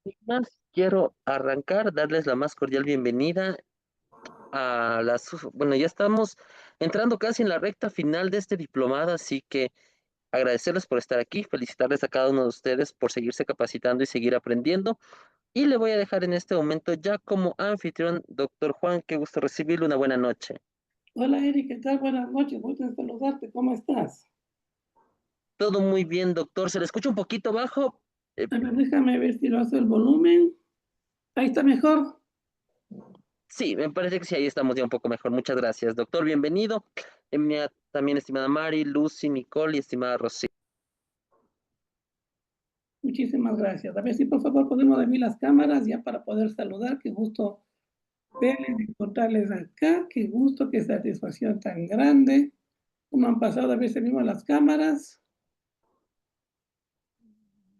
Sin más, quiero arrancar, darles la más cordial bienvenida bueno, ya estamos entrando casi en la recta final de este diplomado, así que agradecerles por estar aquí, felicitarles a cada uno de ustedes por seguirse capacitando y seguir aprendiendo. Y le voy a dejar en este momento ya como anfitrión, doctor Juan, qué gusto recibirle, una buena noche. Hola Eric, ¿qué tal? Buenas noches, gusto en saludarte, ¿cómo estás? Todo muy bien, doctor, se le escucha un poquito bajo. Eh, A ver, déjame ver si lo hace el volumen. Ahí está mejor. sí, me parece que sí, ahí estamos ya un poco mejor. Muchas gracias, doctor, bienvenido. También estimada Mari, Lucy, Nicole y estimada Rosy. Muchísimas gracias. A ver si por favor podemos abrir las cámaras ya para poder saludar. Qué gusto verles, encontrarles acá. Qué gusto, qué satisfacción tan grande. ¿Cómo han pasado? A ver si abrimos las cámaras.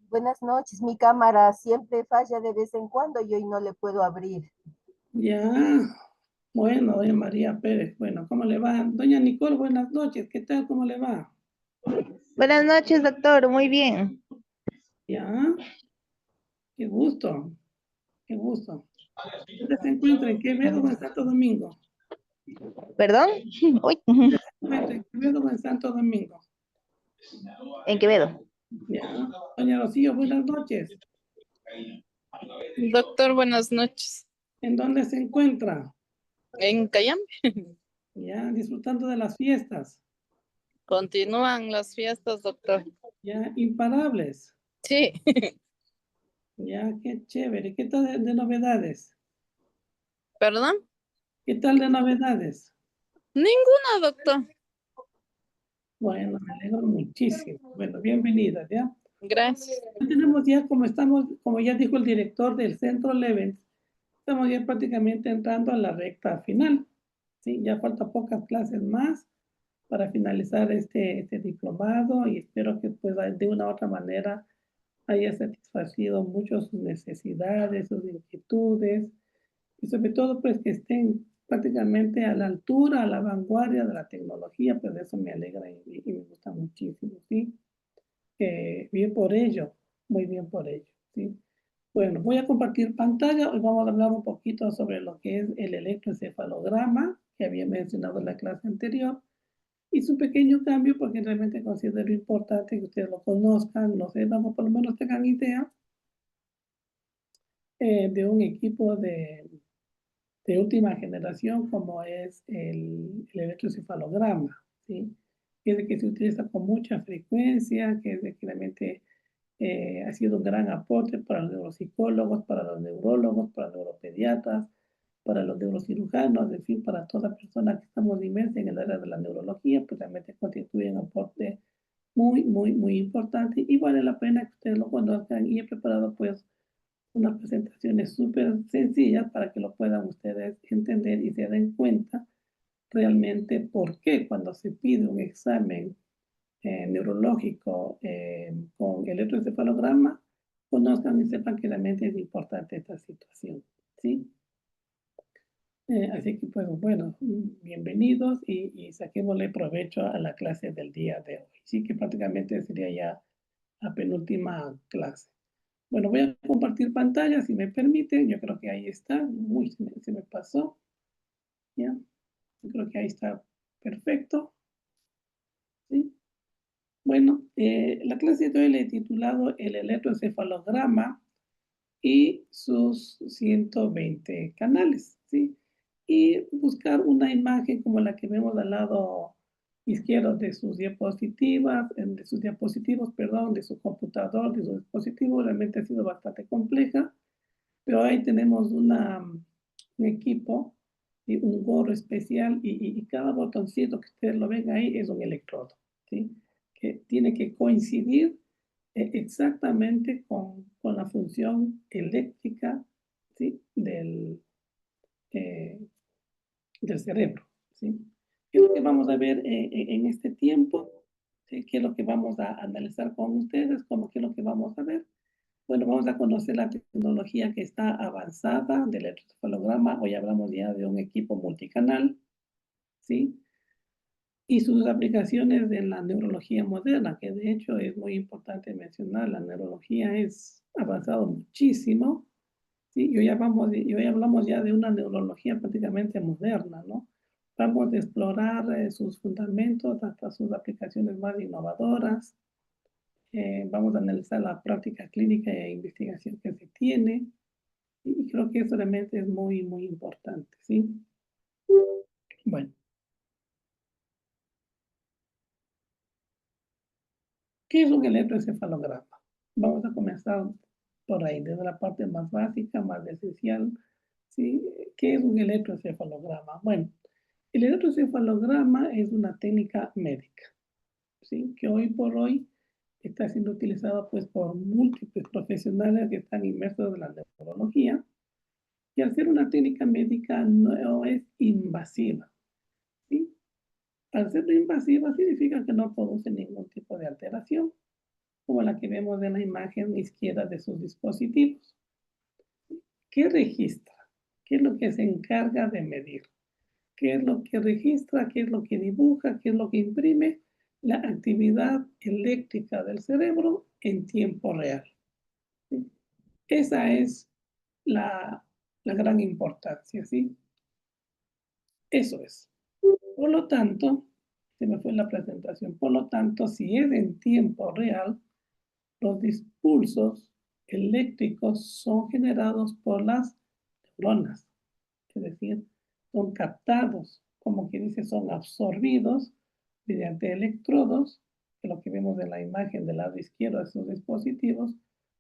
Buenas noches, mi cámara siempre falla de vez en cuando y hoy no le puedo abrir. Ya. Bueno, doña María Pérez. Bueno, ¿cómo le va? Doña Nicole, buenas noches. ¿Qué tal? ¿Cómo le va? Buenas noches, doctor. Muy bien. Ya. Qué gusto. Qué gusto. ¿Dónde se encuentra? ¿En Quevedo o en Santo Domingo? ¿Perdón? Uy, ¿Dónde se encuentra? ¿En Quevedo o en Santo Domingo? en Quevedo. Ya. Doña Rocío, buenas noches. Doctor, buenas noches. ¿En dónde se encuentra? En Cayambe Ya, disfrutando de las fiestas. continúan las fiestas, doctor. Ya, imparables. Sí, Ya, qué chévere. ¿Qué tal de novedades? ¿perdón? ¿Qué tal de novedades? Ninguna, doctor. Bueno, me alegro muchísimo. Bueno, bienvenida, ¿ya? Gracias. Tenemos ya, como estamos, como ya dijo el director del Centro Levens, estamos ya prácticamente entrando a la recta final. Sí, ya falta pocas clases más para finalizar este diplomado y espero que pues de una u otra manera haya satisfacido mucho sus necesidades, sus inquietudes y sobre todo pues que estén prácticamente a la altura, a la vanguardia de la tecnología, pues de eso me alegra y me gusta muchísimo, ¿sí? Bien por ello, muy bien por ello, ¿sí? Bueno, voy a compartir pantalla. Hoy vamos a hablar un poquito sobre lo que es el electroencefalograma, que había mencionado en la clase anterior. Hice un pequeño cambio porque realmente considero importante que ustedes lo conozcan, no sé, vamos, por lo menos tengan idea de un equipo de última generación como es el electroencefalograma, ¿sí? Que es de que se utiliza con mucha frecuencia, que es de que realmente ha sido un gran aporte para los neuropsicólogos, para los neurólogos, para los neuropediatras, para los neurocirujanos, en fin, para toda persona que estamos inmersa en el área de la neurología, pues realmente constituye un aporte muy, muy, muy importante y vale la pena que ustedes lo conozcan y he preparado pues unas presentaciones súper sencillas para que lo puedan ustedes entender y se den cuenta realmente por qué cuando se pide un examen neurológico con electroencefalograma, conozcan y sepan que realmente es importante esta situación, ¿sí? Así que, pues, bueno, bienvenidos y saquémosle provecho a la clase del día de hoy. Sí, que prácticamente sería ya la penúltima clase. Bueno, voy a compartir pantalla, si me permiten. Yo creo que ahí está. Uy, se me pasó. Ya, yo creo que ahí está perfecto. ¿Sí? Bueno, la clase de hoy le he titulado El electroencefalograma y sus 120 canales, ¿sí? Y buscar una imagen como la que vemos al lado izquierdo de sus diapositivas, de sus diapositivos, perdón, de su computador, de su dispositivo, realmente ha sido bastante compleja, pero ahí tenemos un equipo y un gorro especial y cada botoncito que ustedes lo ven ahí es un electrodo, ¿sí? Que tiene que coincidir exactamente con la función eléctrica, ¿sí? Eh, del cerebro, ¿sí? ¿Qué es lo que vamos a ver en este tiempo? ¿Sí? ¿Qué es lo que vamos a analizar con ustedes? ¿Cómo qué es lo que vamos a ver? Bueno, vamos a conocer la tecnología que está avanzada del electroencefalograma. Hoy hablamos ya de un equipo multicanal, ¿sí? Y sus aplicaciones en la neurología moderna, que de hecho es muy importante mencionar, la neurología es avanzado muchísimo, ¿sí? Y hoy hablamos ya de una neurología prácticamente moderna, ¿no? Vamos a explorar sus fundamentos hasta sus aplicaciones más innovadoras. Vamos a analizar la práctica clínica e investigación que se tiene. Y creo que eso realmente es muy, muy importante, ¿sí? Bueno. ¿Qué es un electroencefalograma? Vamos a comenzar por ahí, desde la parte más básica, más esencial, ¿sí? ¿Qué es un electroencefalograma? Bueno, el electroencefalograma es una técnica médica, ¿sí? Que hoy por hoy está siendo utilizada pues por múltiples profesionales que están inmersos en la neurología, y al ser una técnica médica no es invasiva, ¿sí? Al ser invasiva significa que no produce ningún tipo de alteración, como la que vemos en la imagen izquierda de sus dispositivos. ¿Qué registra? ¿Qué es lo que se encarga de medir? ¿Qué es lo que registra? ¿Qué es lo que dibuja? ¿Qué es lo que imprime? La actividad eléctrica del cerebro en tiempo real. ¿Sí? Esa es la gran importancia, ¿sí? Eso es. Por lo tanto, se me fue la presentación, por lo tanto, si es en tiempo real, los impulsos eléctricos son generados por las neuronas, es decir, son captados, como que dice, son absorbidos mediante electrodos, que es lo que vemos en la imagen del lado izquierdo de esos dispositivos,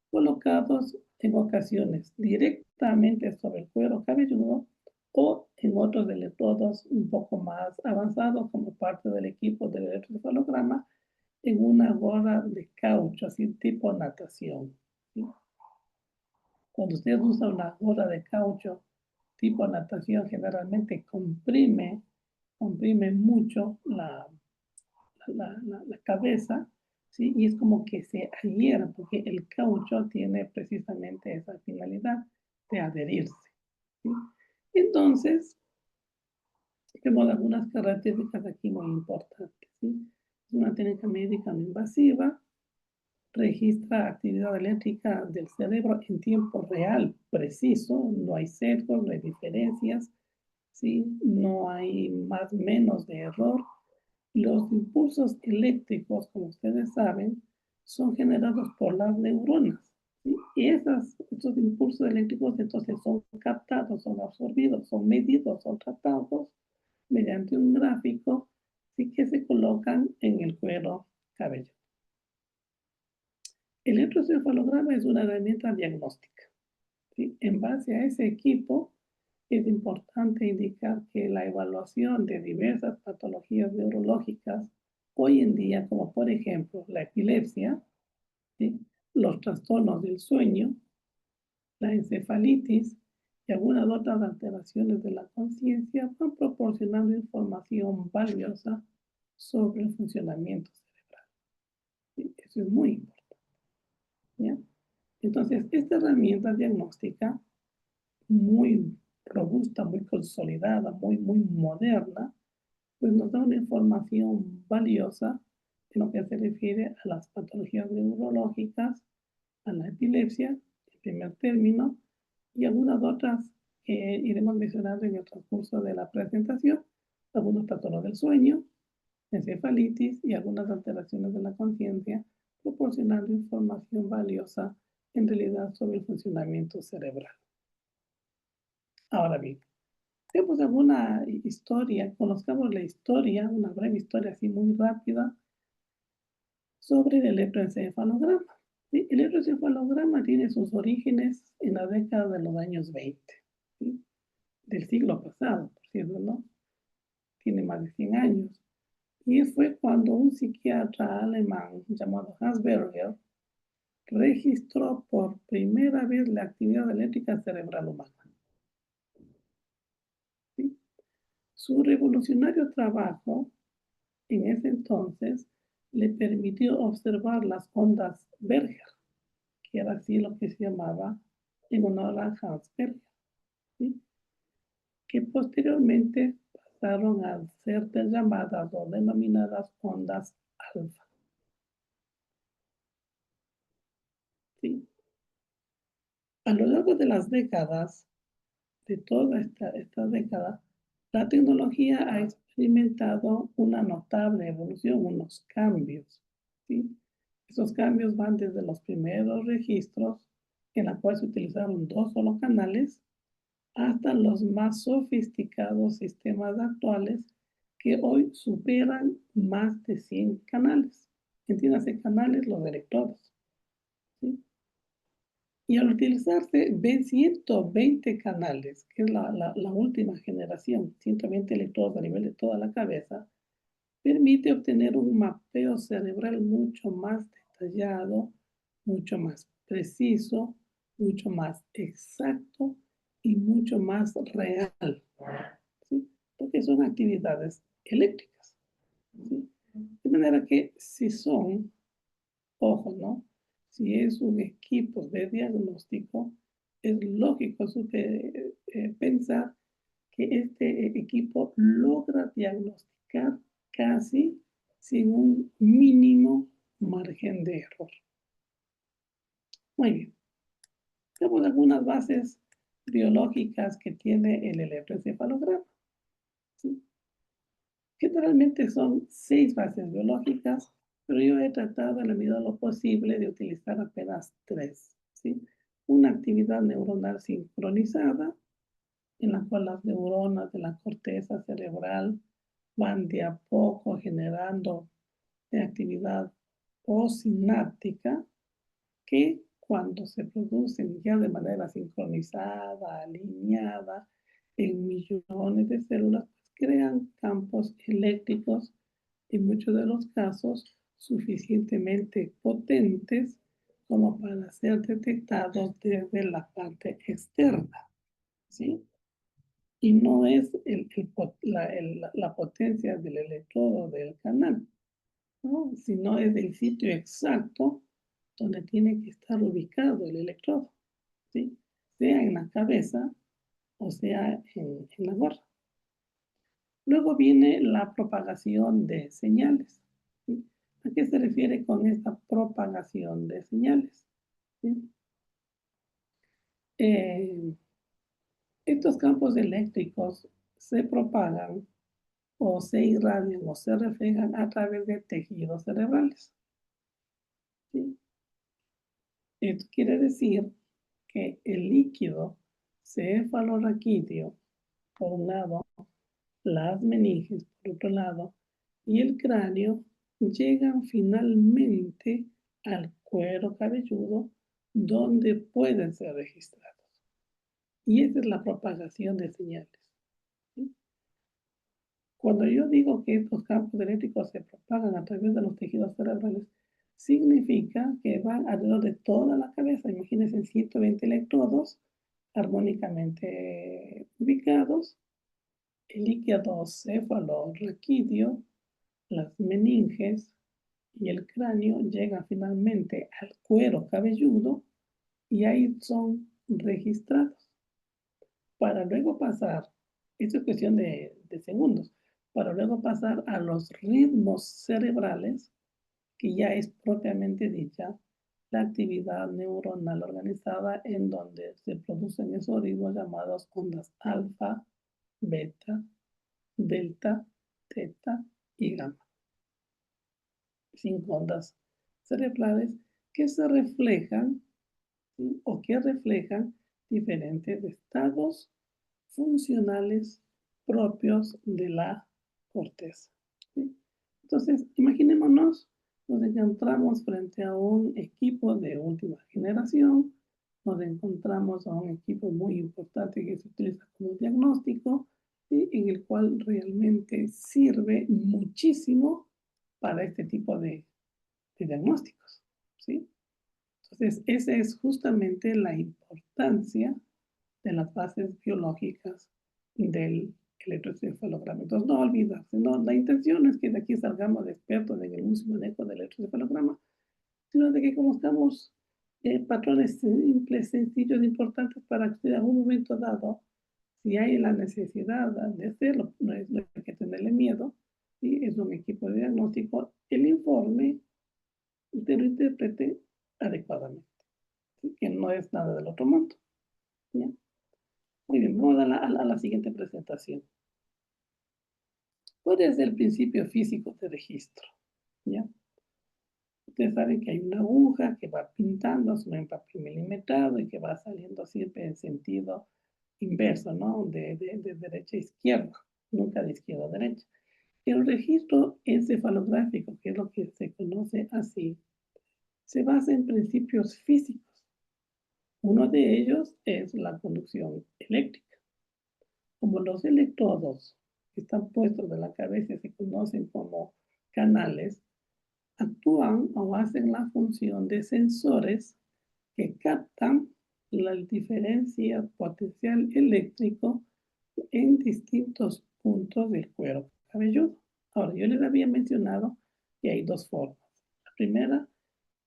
colocados en ocasiones directamente sobre el cuero cabelludo o en otros electrodos un poco más avanzados como parte del equipo del electroencefalograma en una gorra de caucho, así tipo natación, ¿sí? Cuando usted usa una gorra de caucho tipo natación, generalmente comprime mucho la cabeza, ¿sí? Y es como que se adhiera, porque el caucho tiene precisamente esa finalidad de adherirse, ¿sí? Entonces, tenemos algunas características aquí muy importantes, ¿sí? Es una técnica médica no invasiva, registra actividad eléctrica del cerebro en tiempo real, preciso, no hay sesgos, no hay diferencias, ¿sí? No hay más menos de error. Los impulsos eléctricos, como ustedes saben, son generados por las neuronas, ¿sí? Y estos impulsos eléctricos entonces son captados, son absorbidos, son medidos, son tratados mediante un gráfico, ¿sí? Que se colocan en el cuero cabelludo. El electroencefalograma es una herramienta diagnóstica, ¿sí? En base a ese equipo, es importante indicar que la evaluación de diversas patologías neurológicas hoy en día, como por ejemplo la epilepsia, ¿sí? Los trastornos del sueño, la encefalitis y algunas otras alteraciones de la conciencia, van proporcionando información valiosa sobre el funcionamiento cerebral, ¿sí? Eso es muy importante, ¿ya? Entonces, esta herramienta diagnóstica muy robusta, muy consolidada, muy moderna, pues nos da una información valiosa en lo que se refiere a las patologías neurológicas, a la epilepsia, en primer término, y algunas otras que iremos mencionando en el transcurso de la presentación, algunos trastornos del sueño, encefalitis y algunas alteraciones de la conciencia, proporcionando información valiosa en realidad sobre el funcionamiento cerebral. Ahora bien, tenemos alguna historia, conozcamos la historia, una breve historia así muy rápida sobre el electroencefalograma. ¿Sí? El electroencefalograma tiene sus orígenes en la década de los años 20, ¿sí? Del siglo pasado, por cierto, ¿no? Tiene más de 100 años. Y fue cuando un psiquiatra alemán llamado Hans Berger registró por primera vez la actividad eléctrica cerebral humana. ¿Sí? Su revolucionario trabajo en ese entonces le permitió observar las ondas Berger, que era así lo que se llamaba en honor a Hans Berger, ¿sí? Que posteriormente pasaron a ser llamadas o denominadas ondas alfa, ¿sí? A lo largo de las décadas, de toda esta década, la tecnología ha experimentado una notable evolución, unos cambios, ¿sí? Esos cambios van desde los primeros registros, en la cual se utilizaron 2 solo canales, hasta los más sofisticados sistemas actuales que hoy superan más de 100 canales. Entiéndase canales, los electrodos, ¿sí? Y al utilizarse B120 canales, que es la última generación, 120 electrodos a nivel de toda la cabeza, permite obtener un mapeo cerebral mucho más detallado, mucho más preciso, mucho más exacto y mucho más real, ¿sí? Porque son actividades eléctricas, ¿sí? De manera que si son, ojo, ¿no? Si es un equipo de diagnóstico, es lógico pensar que este equipo logra diagnosticar casi sin un mínimo margen de error. Muy bien. Tenemos algunas bases biológicas que tiene el electroencefalograma, ¿sí? Generalmente son 6 bases biológicas, pero yo he tratado en la medida de lo posible de utilizar apenas 3, ¿sí? Una actividad neuronal sincronizada, en la cual las neuronas de la corteza cerebral van de a poco generando actividad postsináptica que cuando se producen ya de manera sincronizada, alineada, en millones de células, pues crean campos eléctricos, en muchos de los casos suficientemente potentes como para ser detectados desde la parte externa, ¿sí? Y no es la potencia del electrodo del canal, ¿no? Sino es el sitio exacto donde tiene que estar ubicado el electrodo, ¿sí? Sea en la cabeza o sea en la gorra. Luego viene la propagación de señales, ¿sí? ¿A qué se refiere con esta propagación de señales? ¿Sí? Estos campos eléctricos se propagan o se irradian o se reflejan a través de tejidos cerebrales, ¿sí? Esto quiere decir que el líquido cefalorraquídeo, por un lado, las meninges, por otro lado, y el cráneo llegan finalmente al cuero cabelludo donde pueden ser registrados. Y esa es la propagación de señales, ¿sí? Cuando yo digo que estos campos eléctricos se propagan a través de los tejidos cerebrales, significa que van alrededor de toda la cabeza. Imagínense 120 electrodos armónicamente ubicados, el líquido cefalorraquídeo, las meninges y el cráneo llegan finalmente al cuero cabelludo y ahí son registrados para luego pasar, esto es cuestión de segundos, para luego pasar a los ritmos cerebrales, que ya es propiamente dicha la actividad neuronal organizada en donde se producen esos ritmos llamados ondas alfa, beta, delta, teta y gamma. 5 ondas cerebrales que se reflejan, ¿sí? O que reflejan diferentes estados funcionales propios de la corteza, ¿sí? Entonces, imaginémonos, nos encontramos frente a un equipo de última generación, nos encontramos a un equipo muy importante que se utiliza como diagnóstico, ¿sí? En el cual realmente sirve muchísimo para este tipo de diagnósticos, ¿sí? Entonces, esa es justamente la importancia de las bases biológicas del electroencefalograma. Entonces, no olvidarse, no, la intención es que de aquí salgamos expertos en el uso y manejo del electroencefalograma, sino de que conozcamos patrones simples, sencillos, importantes para que en algún momento dado, si hay la necesidad de hacerlo, no hay que tenerle miedo, ¿sí? Es un equipo de diagnóstico, el informe usted lo interprete adecuadamente. ¿sí? Que no es nada del otro mundo. ¿Ya? Muy bien, vamos a la siguiente presentación. ¿Cuál es el principio físico de registro? ¿Ya? Ustedes saben que hay una aguja que va pintando sobre un papel milimetrado y que va saliendo siempre en sentido inverso, ¿no? De derecha a izquierda, nunca de izquierda a derecha. El registro encefalográfico, que es lo que se conoce así, se basa en principios físicos. Uno de ellos es la conducción eléctrica. Como los electrodos que están puestos de la cabeza se conocen como canales, actúan o hacen la función de sensores que captan la diferencia potencial eléctrico en distintos puntos del cuero cabelludo. Ahora, yo les había mencionado que hay dos formas. La primera,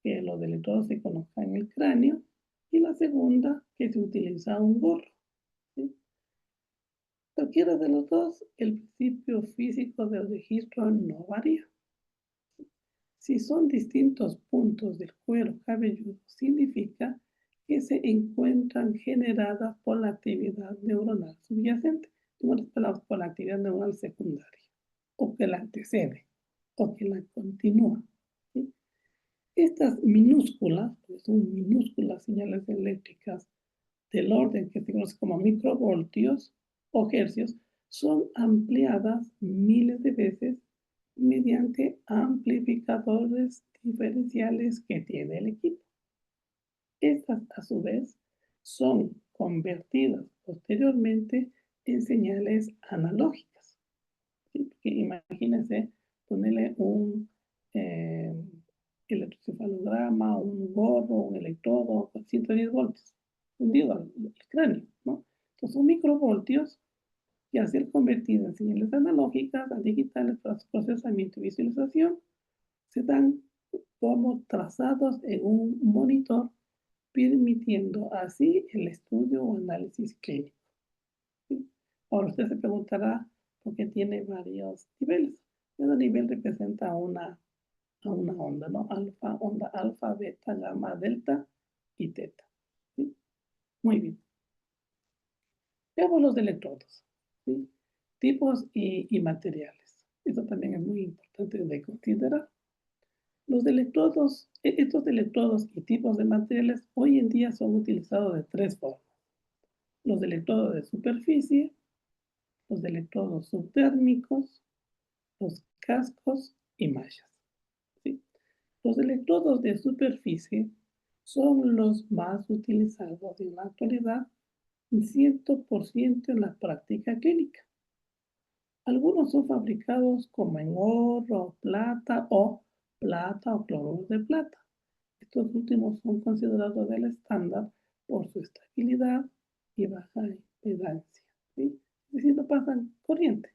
que los electrodos se colocan en el cráneo, y la segunda, que se utiliza un gorro. ¿Sí? Cualquiera de los dos, el principio físico del registro no varía. Si son distintos puntos del cuero cabelludo, significa que se encuentran generadas por la actividad neuronal subyacente, en otras palabras, por la actividad neuronal secundaria, o que la antecede, o que la continúa. ¿Sí? Estas minúsculas, pues son minúsculas señales eléctricas del orden que se conoce como microvoltios o hercios, son ampliadas miles de veces mediante amplificadores diferenciales que tiene el equipo. Estas, a su vez, son convertidas posteriormente en señales analógicas. ¿Sí? Porque imagínense ponerle un electrocefalograma, un gorro, un electrodo con 110 voltios hundido al cráneo, ¿no? Entonces son microvoltios que al ser convertidas en señales analógicas a digitales para su procesamiento y visualización, se dan como trazados en un monitor, permitiendo así el estudio o análisis clínico. ¿Sí? Ahora usted se preguntará por qué tiene varios niveles. Cada nivel representa una onda, ¿no? Onda alfa, beta, gamma, delta y teta. ¿Sí? Muy bien. Veamos los electrodos, ¿sí? Tipos y materiales. Eso también es muy importante de considerar. Estos electrodos y tipos de materiales hoy en día son utilizados de tres formas. Los electrodos de superficie, los electrodos subtérmicos, los cascos y mallas. ¿Sí? Los electrodos de superficie son los más utilizados en la actualidad, 100% en la práctica clínica. Algunos son fabricados como en oro, plata o cloruro de plata. Estos últimos son considerados el estándar por su estabilidad y baja impedancia. ¿Sí? Es decir, no pasan corriente.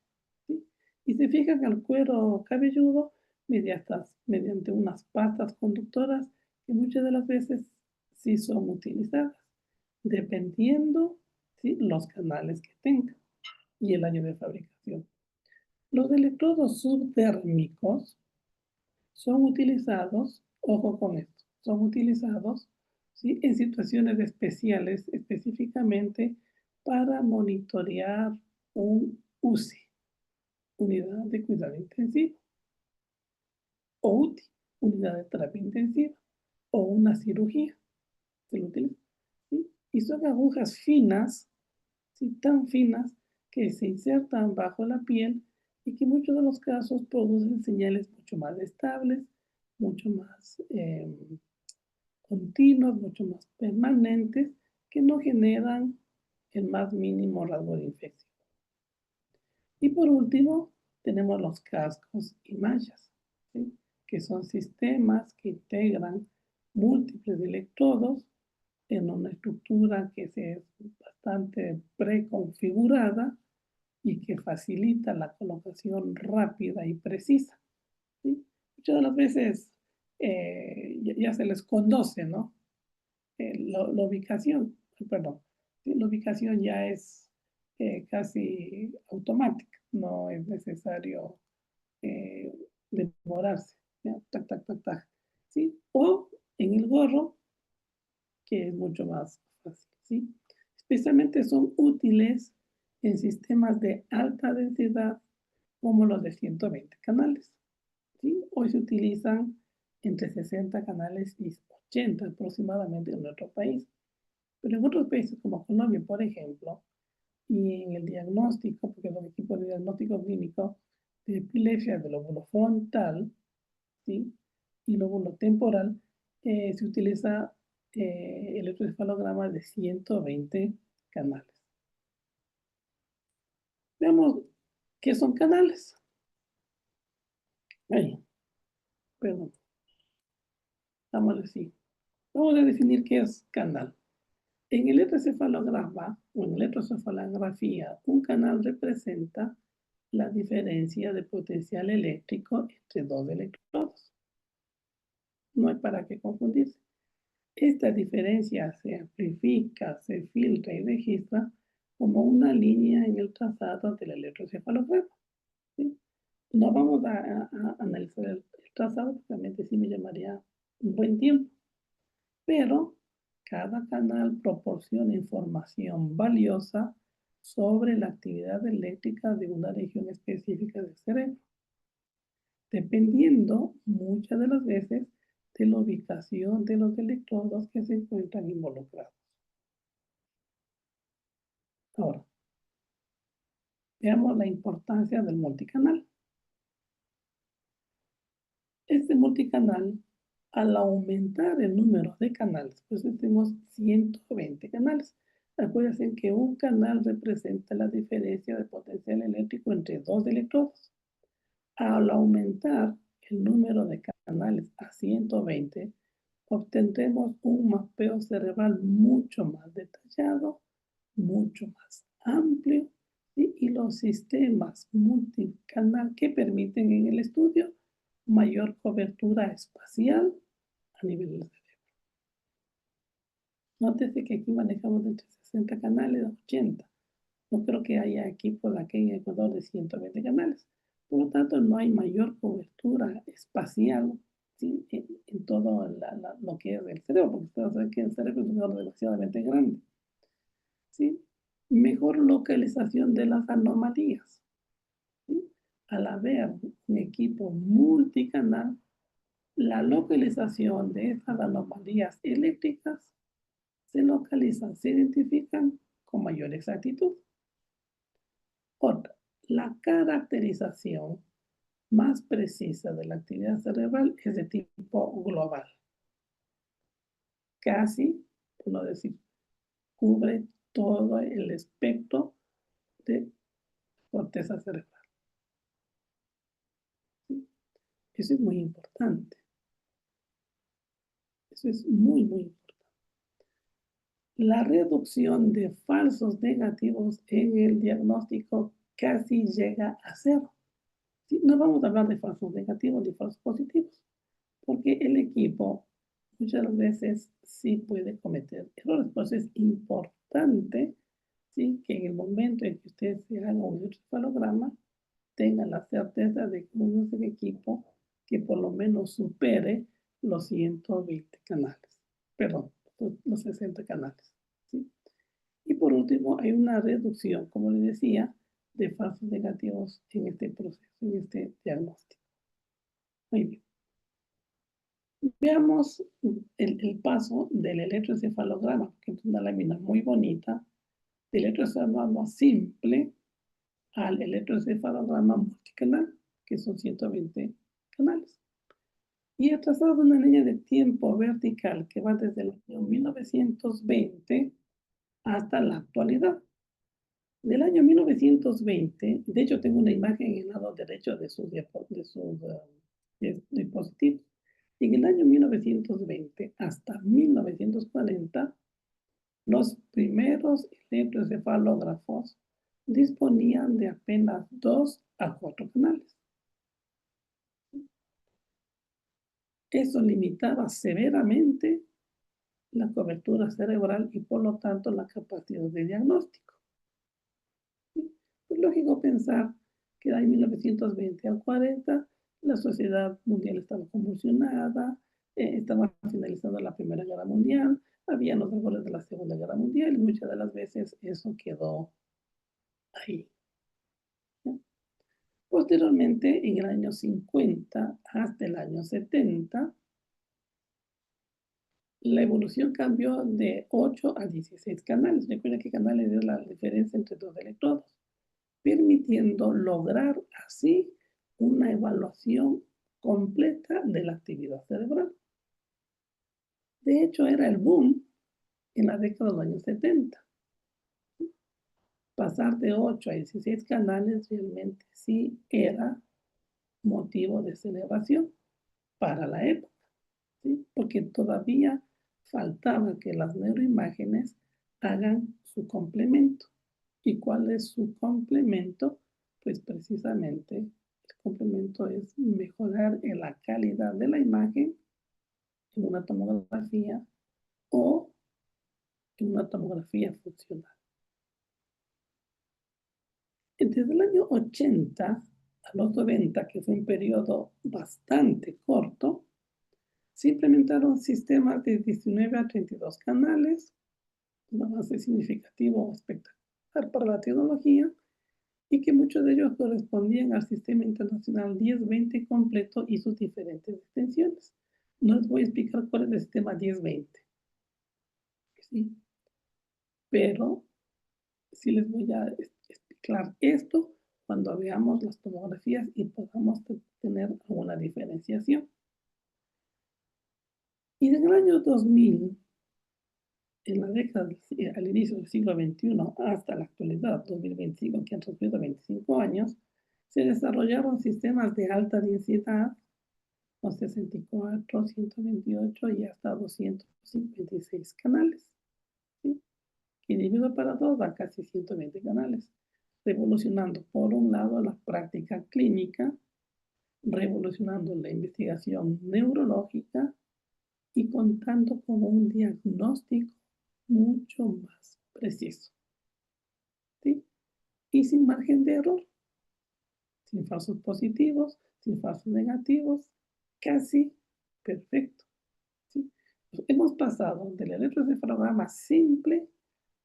¿Sí? Y se fijan al cuero cabelludo mediante unas pastas conductoras que muchas de las veces sí son utilizadas, dependiendo, ¿sí?, los canales que tengan y el año de fabricación. Los electrodos subtérmicos son utilizados, ojo con esto, son utilizados, ¿sí?, en situaciones especiales, específicamente para monitorear un UCI, unidad de cuidado intensivo, o UTI, unidad de terapia intensiva, o una cirugía. Se lo utiliza, ¿sí? Y son agujas finas, ¿sí?, tan finas que se insertan bajo la piel y que en muchos de los casos producen señales mucho más estables, mucho más continuas, mucho más permanentes, que no generan el más mínimo rasgo de infección. Y por último, tenemos los cascos y mallas, ¿sí?, que son sistemas que integran múltiples electrodos en una estructura que es bastante preconfigurada y que facilita la colocación rápida y precisa. ¿Sí? Muchas de las veces ya se les conoce, ¿no? La ubicación, perdón, ¿sí? La ubicación ya es casi automática, no es necesario eh, demorarse, ¿ya? Tac, tac, tac, tac, ¿sí? O en el gorro, que es mucho más fácil, ¿sí? Especialmente son útiles en sistemas de alta densidad como los de 120 canales, ¿sí? Hoy se utilizan entre 60 canales y 80 aproximadamente en nuestro país. Pero en otros países como Colombia, por ejemplo, y en el diagnóstico, porque los equipos de diagnóstico clínico de epilepsia del lóbulo frontal, ¿sí? Y lóbulo temporal, se utiliza electroencefalograma de 120 canales. Veamos qué son canales. Ay, perdón. Vamos a decir. Vamos a definir qué es canal. En el electroencefalograma o en electroencefalografía, un canal representa la diferencia de potencial eléctrico entre dos electrodos. No hay para qué confundirse. Esta diferencia se amplifica, se filtra y registra como una línea en el trazado del electroencefalograma, ¿sí? No vamos a analizar el trazado, porque realmente sí me llamaría un buen tiempo, pero cada canal proporciona información valiosa sobre la actividad eléctrica de una región específica del cerebro, dependiendo muchas de las veces de la ubicación de los electrodos que se encuentran involucrados. Ahora, veamos la importancia del multicanal. Este multicanal, al aumentar el número de canales, pues tenemos 120 canales. Acuérdense que un canal representa la diferencia de potencial eléctrico entre dos electrodos. Al aumentar el número de canales a 120, obtendremos un mapeo cerebral mucho más detallado, mucho más amplio, ¿sí? Y los sistemas multicanal que permiten en el estudio mayor cobertura espacial a nivel del cerebro. Nótese que aquí manejamos entre 60 canales a 80. No creo que haya equipos aquí en Ecuador de 120 canales. Por lo tanto, no hay mayor cobertura espacial, ¿sí? en todo lo que es el cerebro, porque ustedes saben que el cerebro es un órgano demasiadamente grande, ¿sí? Mejor localización de las anomalías, ¿sí? Al haber un equipo multicanal, la localización de estas anomalías eléctricas se localizan, se identifican con mayor exactitud. Otra, la caracterización más precisa de la actividad cerebral es de tipo global. Casi, por no decir, cubre todo el espectro de corteza cerebral. ¿Sí? Eso es muy importante. Eso es muy, muy importante. La reducción de falsos negativos en el diagnóstico casi llega a cero. ¿Sí? No vamos a hablar de falsos negativos ni falsos positivos, porque el equipo muchas veces sí puede cometer errores. Por eso es importante, ¿sí? Que en el momento en que usted se haga un electroencefalograma, tenga la certeza de que uno es el equipo que por lo menos supere los 120 canales, perdón, los 60 canales, ¿sí? Y por último, hay una reducción, como les decía, de falsos negativos en este proceso, en este diagnóstico. Muy bien. Veamos el paso del electroencefalograma, que es una lámina muy bonita, del electroencefalograma simple al electroencefalograma multicanal, que son 120 canales. Y he trazado una línea de tiempo vertical que va desde el año 1920 hasta la actualidad. Del año 1920, de hecho tengo una imagen en el lado derecho de sus dispositivos. En el año 1920 hasta 1940, los primeros electroencefalógrafos disponían de apenas 2 a 4 canales. Eso limitaba severamente la cobertura cerebral y por lo tanto la capacidad de diagnóstico. Es lógico pensar que de 1920 al 40 la sociedad mundial estaba convulsionada, estaba finalizando la Primera Guerra Mundial, Había los errores de la Segunda Guerra Mundial y muchas de las veces eso quedó ahí. ¿Ya? Posteriormente, en el año 50 hasta el año 70, la evolución cambió de 8 a 16 canales. Recuerda que canales es la diferencia entre dos electrodos, permitiendo lograr así una evaluación completa de la actividad cerebral. De hecho, era el boom en la década de los años 70. Pasar de 8 a 16 canales realmente sí era motivo de celebración para la época, ¿sí? Porque todavía faltaba que las neuroimágenes hagan su complemento. ¿Y cuál es su complemento? Pues precisamente el complemento es mejorar en la calidad de la imagen en una tomografía o en una tomografía funcional. Desde el año 80 a los 90, que fue un periodo bastante corto, se implementaron sistemas de 19 a 32 canales, un avance significativo, espectacular para la tecnología, y que muchos de ellos correspondían al sistema internacional 1020 completo y sus diferentes extensiones. No les voy a explicar cuál es el sistema 1020, ¿sí? Pero sí les voy a explicar esto cuando veamos las tomografías y podamos tener alguna diferenciación. Y en el año 2000, en la década, al inicio del siglo XXI hasta la actualidad, 2025, que han transcurrido 25 años, se desarrollaron sistemas de alta densidad, con 64, 128 y hasta 256 canales, ¿sí? Que dividido para dos da casi 120 canales, revolucionando por un lado la práctica clínica, revolucionando la investigación neurológica y contando con un diagnóstico mucho más preciso, ¿sí? Y sin margen de error, sin falsos positivos, sin falsos negativos, casi perfecto, ¿sí? Pues hemos pasado del electroencefalograma simple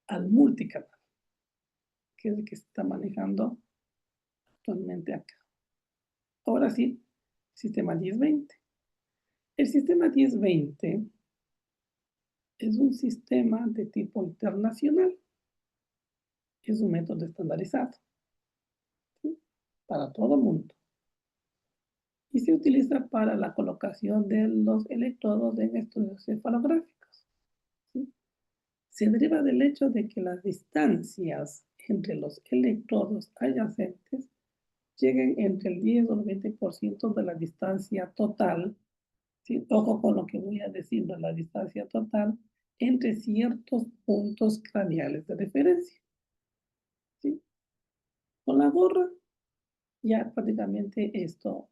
al multicanal, que es el que se está manejando actualmente acá. Ahora sí, sistema 1020. El sistema 1020 es un sistema de tipo internacional. Es un método estandarizado, ¿sí? Para todo el mundo. Y se utiliza para la colocación de los electrodos en estudios cefalográficos, ¿sí? Se deriva del hecho de que las distancias entre los electrodos adyacentes lleguen entre el 10 o el 20% de la distancia total, ¿sí? Ojo con lo que voy a decir de la distancia total entre ciertos puntos craneales de referencia, ¿sí? Con la gorra ya prácticamente esto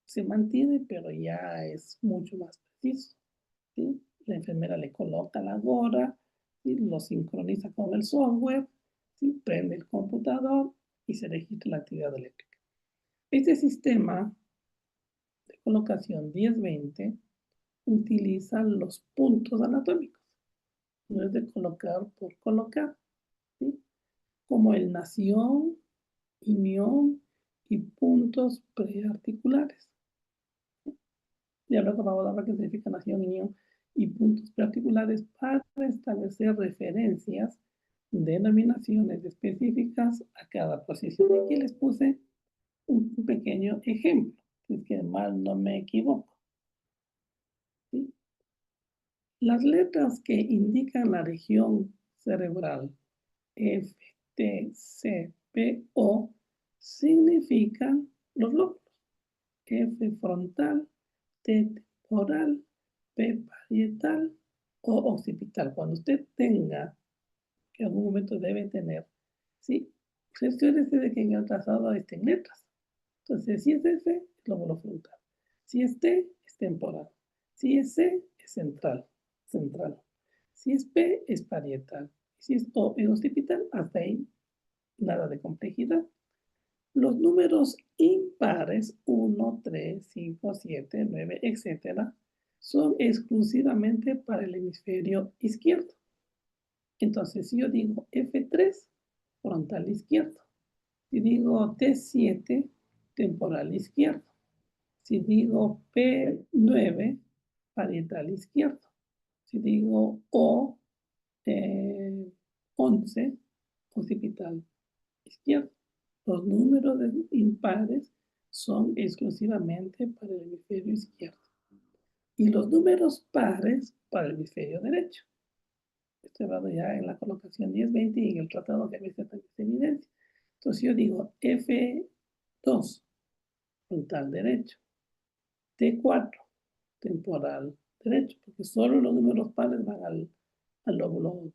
se mantiene, pero ya es mucho más preciso, ¿sí? La enfermera le coloca la gorra, ¿sí? Lo sincroniza con el software, ¿sí? Prende el computador y se registra la actividad eléctrica. Este sistema de colocación 1020 utiliza los puntos anatómicos, no es de colocar por colocar, ¿sí? Como el nación, unión y puntos prearticulares. Y ahora vamos a ver qué significa nación, unión y puntos particulares para establecer referencias, denominaciones específicas a cada posición. Aquí les puse un pequeño ejemplo, si es que mal no me equivoco, ¿sí? Las letras que indican la región cerebral, F, T, C, P, O, significan los lóbulos. F frontal, T temporal, P parietal o occipital. Cuando usted tenga, que en algún momento debe tener, ¿sí? Cerciórese de que en el trazado estén letras. Entonces, si es F, es lóbulo frontal. Si es T, es temporal. Si es C, es central. Si es P, es parietal. Si es O, es occipital. Hasta ahí, nada de complejidad. Los números impares, 1, 3, 5, 7, 9, etcétera, son exclusivamente para el hemisferio izquierdo. Entonces, si yo digo F3, frontal izquierdo. Si digo T7, temporal izquierdo. Si digo P9, parietal izquierdo. Si digo O11, occipital izquierdo. Los números impares son exclusivamente para el hemisferio izquierdo. Y los números pares para el hemisferio derecho. Esto hablando ya en la colocación 10-20 y en el tratado que a veces también se evidencia. Entonces yo digo F2, frontal derecho. T4, temporal derecho, porque solo los números pares van al lóbulo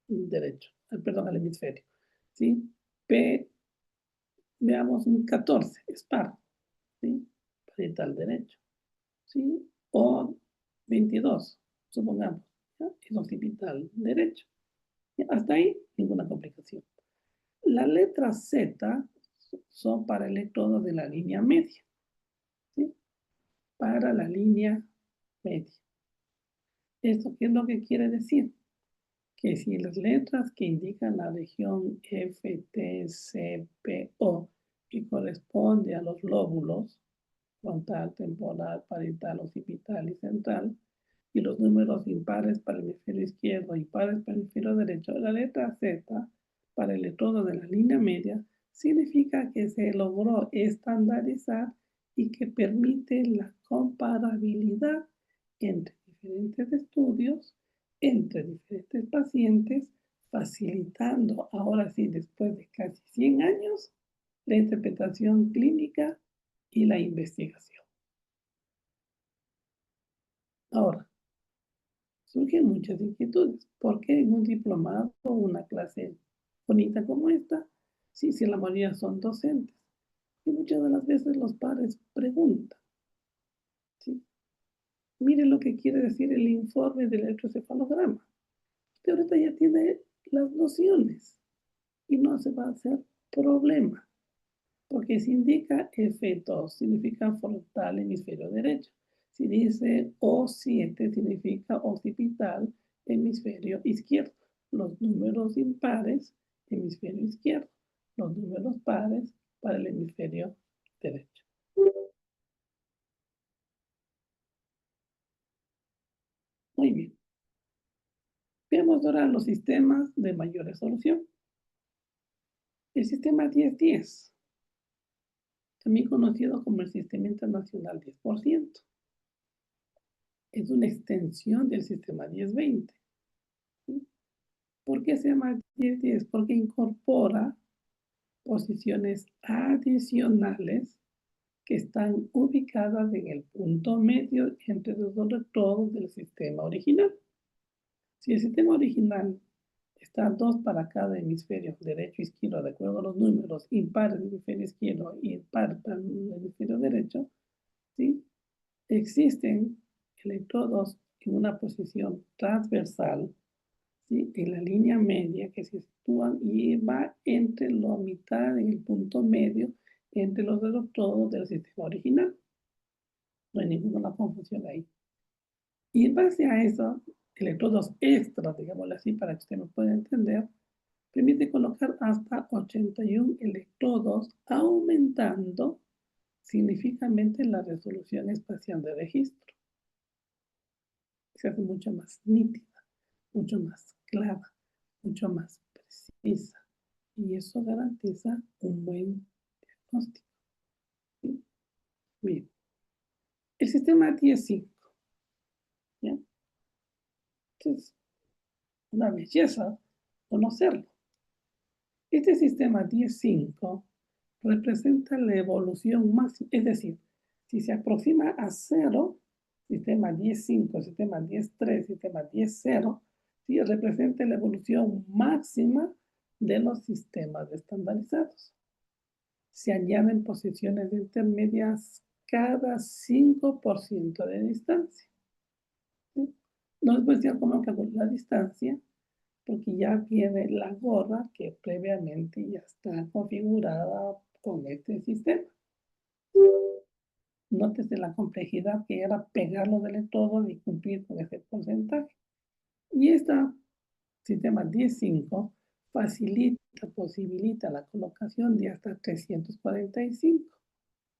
derecho, perdón, al hemisferio. ¿Sí? P, veamos, un 14, es par, ¿sí? Parietal derecho. ¿Sí? O 22, supongamos, ¿ya? Es occipital derecho. ¿Ya? Hasta ahí, ninguna complicación. La letra Z son para electrodos de la línea media, ¿sí? Para la línea media. ¿Esto qué es lo que quiere decir? Que si las letras que indican la región F, T, C, P, O, que corresponde a los lóbulos, frontal, temporal, parietal, occipital y central, y los números impares para el hemisferio izquierdo y pares para el hemisferio derecho, la letra Z para el electrodo de la línea media significa que se logró estandarizar y que permite la comparabilidad entre diferentes estudios, entre diferentes pacientes, facilitando ahora sí, después de casi 100 años, la interpretación clínica y la investigación. Ahora, surgen muchas inquietudes. ¿Por qué en un diplomado o una clase bonita como esta, si la mayoría son docentes? Y muchas de las veces los padres preguntan, ¿sí? Mire lo que quiere decir el informe del electroencefalograma. Usted ahorita ya tiene las nociones y no se va a hacer problema, porque si indica F2, significa frontal hemisferio derecho. Si dice O7, significa occipital hemisferio izquierdo. Los números impares, hemisferio izquierdo. Los números pares para el hemisferio derecho. Muy bien. Veamos ahora los sistemas de mayor resolución. El sistema 1010, también conocido como el Sistema Internacional 10%, es una extensión del sistema 1020. ¿Sí? ¿Por qué se llama 1010? Porque incorpora posiciones adicionales que están ubicadas en el punto medio entre los dos electrodos del sistema original. Si el sistema original está 2 para cada hemisferio, derecho e izquierdo, de acuerdo a los números impares del hemisferio izquierdo y par para el hemisferio derecho, ¿sí? Existen electrodos en una posición transversal, ¿sí? En la línea media que se sitúan y va entre la mitad, en el punto medio, entre los electrodos del sistema original. No hay ninguna confusión ahí. Y en base a eso, electrodos extras, digámoslo así, para que usted me pueda entender, permite colocar hasta 81 electrodos, aumentando significativamente la resolución espacial de registro. Se hace mucho más nítida, mucho más clara, mucho más precisa. Y eso garantiza un buen diagnóstico. ¿Sí? Bien. El sistema 10-5. ¿Ya? Entonces, una belleza conocerlo. Este sistema 10-5 representa la evolución máxima, es decir, si se aproxima a 0, sistema 10-5, sistema 10-3, sistema 10-0, ¿sí? Representa la evolución máxima de los sistemas estandarizados. Se añaden posiciones intermedias cada 5% de distancia. ¿Sí? No les voy a decir cómo calcular la distancia, porque ya viene la gorra que previamente ya está configurada con este sistema. nótese la complejidad que era pegarlo del electrodo y cumplir con ese porcentaje. Y este sistema 10.5 posibilita la colocación de hasta 345,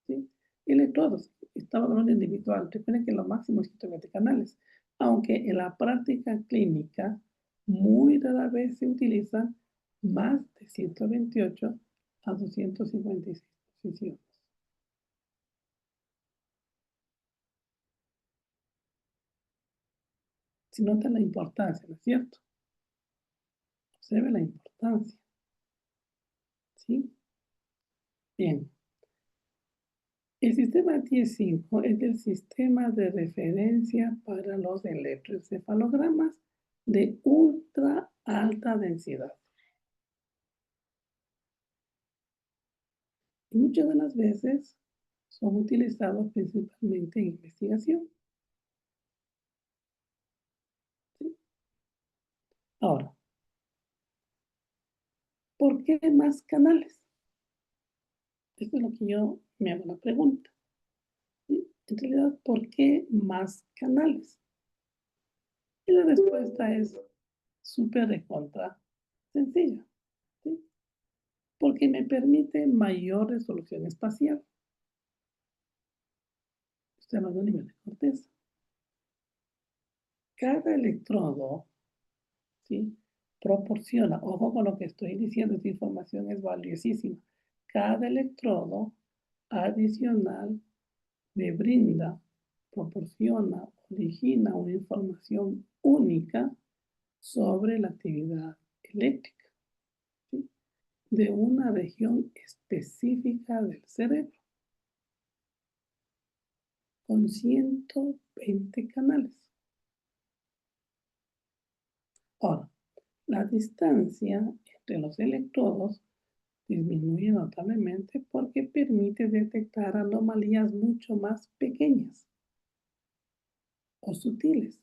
¿sí? Electrodos. Estamos hablando individual. Recuerden que lo máximo es 120 canales, aunque en la práctica clínica muy rara vez se utilizan más de 128 a 256 posiciones. Se nota la importancia, ¿no es cierto? Se ve la importancia. ¿Sí? Bien. El sistema 10.5 es el sistema de referencia para los electroencefalogramas de ultra alta densidad. Y muchas de las veces son utilizados principalmente en investigación. ¿Sí? Ahora, ¿por qué más canales? Esto es lo que yo me hago la pregunta. ¿Sí? En realidad, ¿por qué más canales? Y la respuesta es súper recontra sencilla. ¿Sí? Porque me permite mayor resolución espacial. Estoy hablando a nivel de corteza. Cada electrodo, ¿sí?, proporciona, ojo con lo que estoy diciendo, esta información es valiosísima. Cada electrodo adicional me brinda, proporciona, origina una información única sobre la actividad eléctrica, ¿sí?, de una región específica del cerebro, con 120 canales. Ahora, la distancia entre los electrodos disminuye notablemente porque permite detectar anomalías mucho más pequeñas o sutiles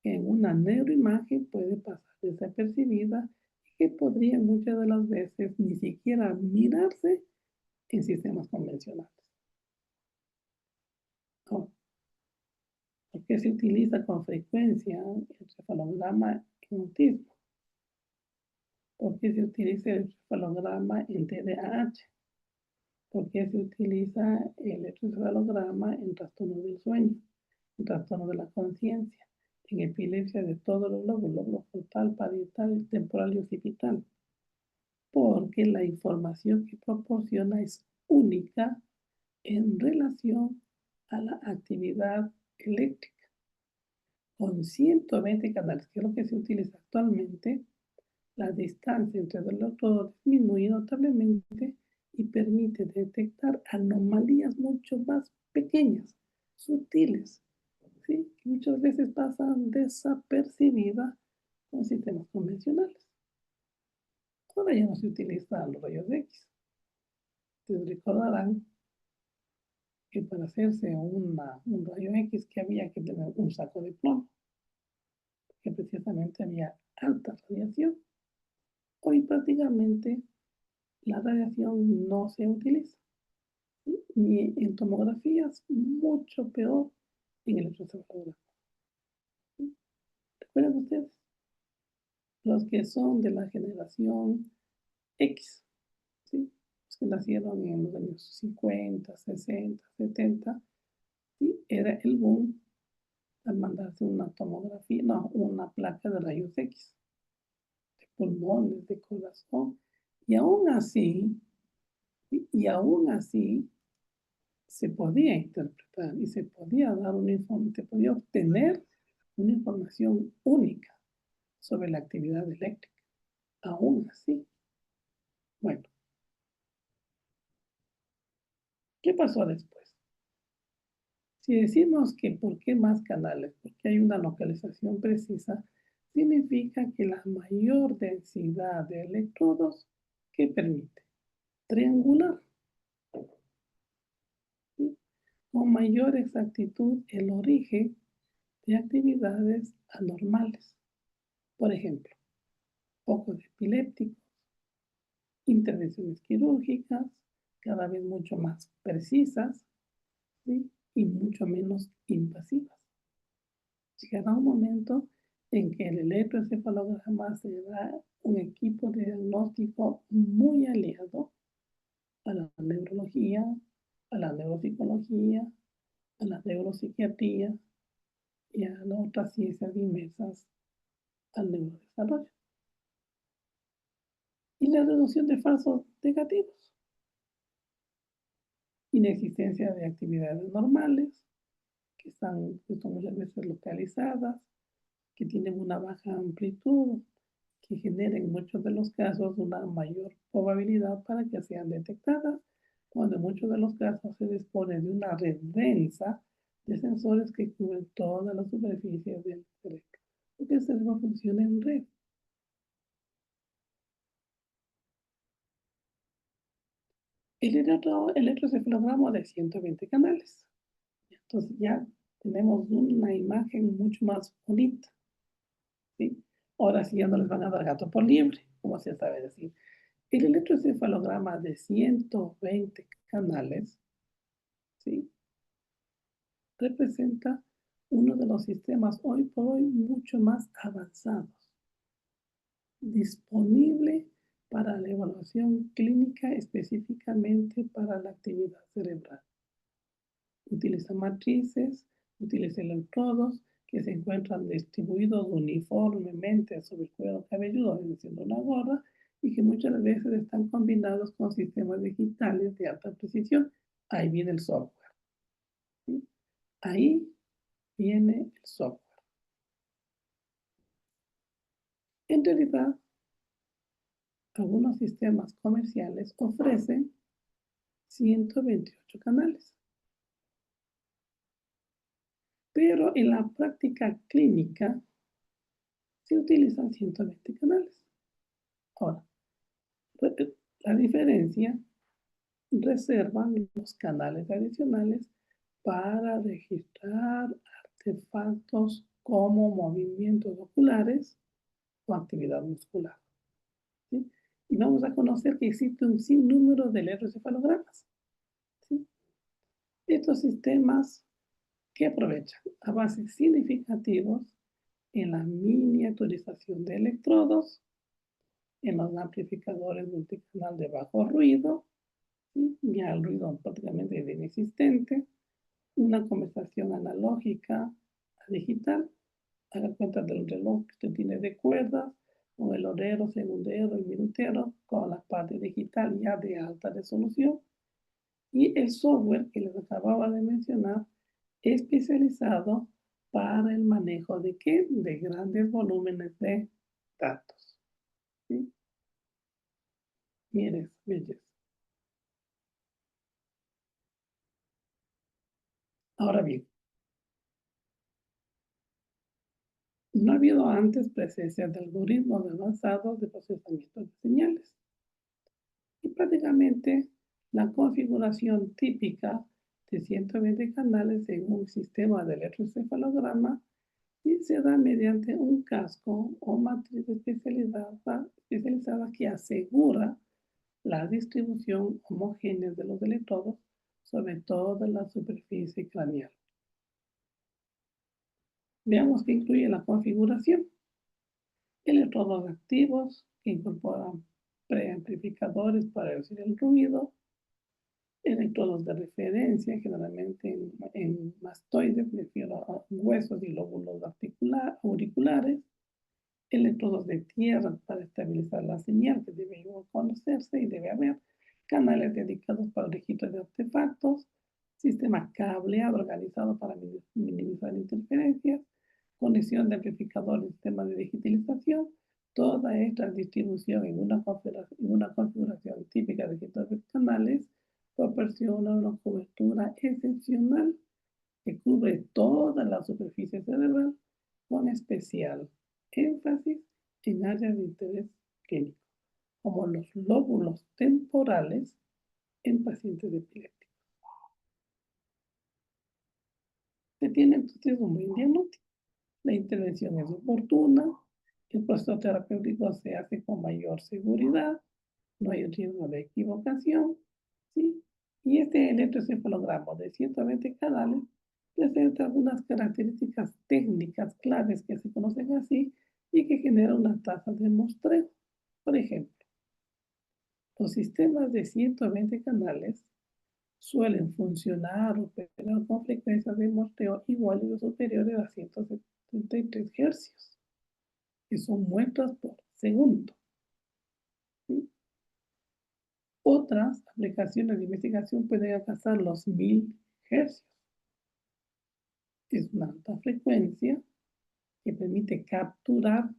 que en una neuroimagen puede pasar desapercibida y que podrían muchas de las veces ni siquiera mirarse en sistemas convencionales. Ahora, ¿por qué se utiliza con frecuencia el encefalograma en autismo? ¿Por qué se utiliza el encefalograma en TDAH? ¿Por qué se utiliza el electroencefalograma en trastorno del sueño, en trastorno de la conciencia, en epilepsia de todos los lóbulos frontal, parietal, temporal y occipital? Porque la información que proporciona es única en relación a la actividad eléctrica. Con 120 canales, que es lo que se utiliza actualmente, la distancia entre los electrodos disminuye notablemente y permite detectar anomalías mucho más pequeñas, sutiles, ¿sí?, que muchas veces pasan desapercibidas con sistemas convencionales. Ahora ya no se utilizan los rayos X. Ustedes recordarán que para hacerse un rayo X que había que tener un saco de plomo, que precisamente había alta radiación. Hoy prácticamente la radiación no se utiliza, ni en tomografías, mucho peor en el electroencefalograma. ¿Recuerdan ustedes? Los que son de la generación X, ¿sí?, los que nacieron en los años 50, 60, 70, ¿sí?, era el boom al mandarse una tomografía, no, una placa de rayos X, de pulmones, de corazón, y aún así, se podía interpretar y se podía dar se podía obtener una información única sobre la actividad eléctrica. Aún así. Bueno, ¿qué pasó después? Si decimos que por qué más canales, porque hay una localización precisa, significa que la mayor densidad de electrodos que permite triangular, ¿sí?, con mayor exactitud el origen de actividades anormales. Por ejemplo, focos epilépticos, intervenciones quirúrgicas cada vez mucho más precisas, ¿sí? Y mucho menos invasivas. Llegará un momento en que el electroencefalograma será un equipo de diagnóstico muy aliado a la neurología, a la neuropsicología, a la neuropsiquiatría y a las otras ciencias inmersas al neurodesarrollo. Y la reducción de falsos negativos, inexistencia de actividades normales, que son muchas veces localizadas, que tienen una baja amplitud, que genera en muchos de los casos una mayor probabilidad para que sean detectadas, cuando en muchos de los casos se dispone de una red densa de sensores que cubren toda la superficie del cerebro, porque el cerebro funciona en red. El electroencefalograma de 120 canales. Entonces ya tenemos una imagen mucho más bonita, ¿sí? Ahora sí ya no les van a dar gato por liebre, como se sabe decir. El electroencefalograma de 120 canales, ¿sí? Representa uno de los sistemas hoy por hoy mucho más avanzados, disponible para la evaluación clínica específicamente para la actividad cerebral. Utiliza matrices, utiliza electrodos que se encuentran distribuidos uniformemente sobre el cuero cabelludo, siendo una gorra, y que muchas veces están combinados con sistemas digitales de alta precisión. Ahí viene el software, ¿sí? Ahí viene el software. En realidad, algunos sistemas comerciales ofrecen 128 canales, pero en la práctica clínica se utilizan 120 canales. Ahora, la diferencia, reservan los canales adicionales para registrar artefactos como movimientos oculares o actividad muscular, ¿sí? Y vamos a conocer que existe un sinnúmero de electroencefalogramas, ¿sí? Estos sistemas que aprovechan avances significativos en la miniaturización de electrodos, en los amplificadores multicanal de bajo ruido, ¿sí? Ya el ruido prácticamente es inexistente, una conversación analógica a digital, haga cuenta del reloj que usted tiene de cuerdas, con el horero, segundero y minutero, con la parte digital ya de alta resolución, y el software que les acababa de mencionar, especializado para el manejo de qué? De grandes volúmenes de datos, ¿sí? Miren, belleza. Ahora bien, no ha habido antes presencia de algoritmos avanzados de procesamiento de señales. Y prácticamente la configuración típica de 120 canales en un sistema de electroencefalograma se da mediante un casco o matriz especializada que asegura la distribución homogénea de los electrodos sobre toda la superficie craneal. Veamos qué incluye la configuración. Electrodos activos que incorporan preamplificadores para reducir el ruido, electrodos de referencia, generalmente en mastoides, me refiero a huesos y lóbulos auriculares, electrodos de tierra para estabilizar la señal, que debe conocerse y debe haber, canales dedicados para el registro de artefactos, sistema cableado organizado para minimizar interferencias, conexión de amplificadores, sistema de digitalización, toda esta distribución en una configuración típica de 120 canales proporciona una cobertura excepcional que cubre toda la superficie cerebral con especial énfasis en áreas de interés clínico, como los lóbulos temporales en pacientes epilépticos. Se tiene entonces un buen diagnóstico. La intervención es oportuna, el proceso terapéutico se hace con mayor seguridad, no hay riesgo de equivocación, ¿sí? Y este electroencefalograma de 120 canales presenta algunas características técnicas claves que se conocen así y que generan una tasa de muestreo. Por ejemplo, los sistemas de 120 canales suelen funcionar o operar con frecuencias de muestreo iguales o superiores a 173 hercios, que son muestras por segundo. ¿Sí? Otras aplicaciones de investigación pueden alcanzar los 1000 hercios. Es una alta frecuencia que permite capturar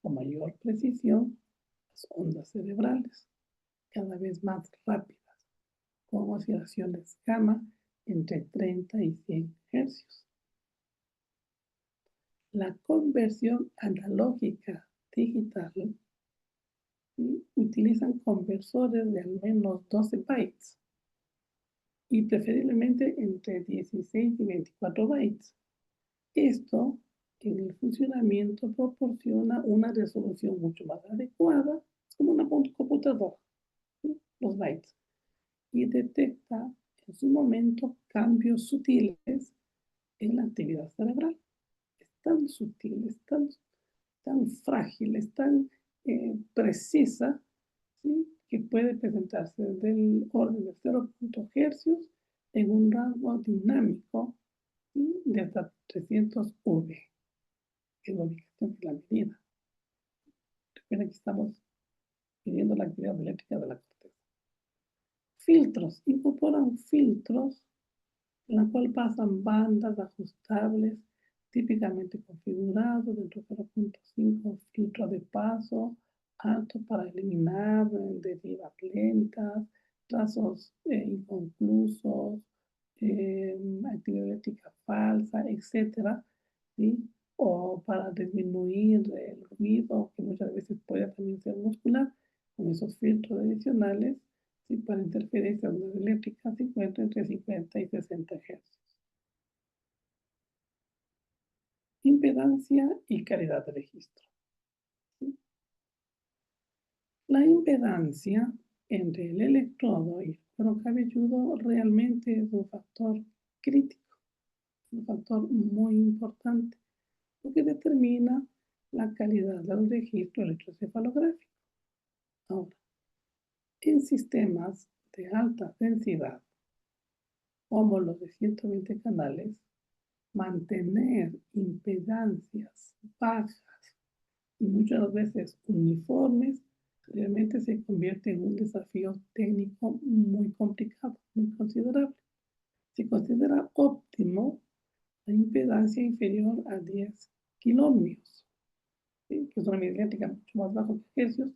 con mayor precisión las ondas cerebrales, cada vez más rápidas, con oscilaciones gamma entre 30 y 100 hercios. La conversión analógica digital utilizan conversores de al menos 12 bytes y preferiblemente entre 16 y 24 bytes. Esto en el funcionamiento proporciona una resolución mucho más adecuada, es como una computadora, ¿sí? Los bytes, y detecta en su momento cambios sutiles en la actividad cerebral. Es tan sutil, es tan frágil, es tan precisa, ¿sí? Que puede presentarse del orden de 0.0 hercios en un rango dinámico, ¿sí? De hasta 300 V, que es la ubicación de la medida. Recuerden que estamos midiendo la actividad eléctrica de la corteza. Filtros, incorporan filtros en la cual pasan bandas ajustables típicamente configurados dentro de 0.5 filtro de paso alto para eliminar derivas lentas, trazos inconclusos, actividad eléctrica falsa, etcétera, ¿sí? O para disminuir el ruido, que muchas veces puede también ser muscular, con esos filtros adicionales, ¿sí? Para interferencia de ondas eléctricas se encuentra entre 50 y 60 Hz. Impedancia y calidad de registro. ¿Sí? La impedancia entre el electrodo y el cuero cabelludo realmente es un factor crítico, un factor muy importante, porque determina la calidad del registro electroencefalográfico. Ahora, en sistemas de alta densidad, como los de 120 canales, mantener impedancias bajas y muchas veces uniformes realmente se convierte en un desafío técnico muy complicado, muy considerable. Se considera óptimo la impedancia inferior a 10 kilómetros, ¿sí? Que es una medida eléctrica mucho más baja que hercios,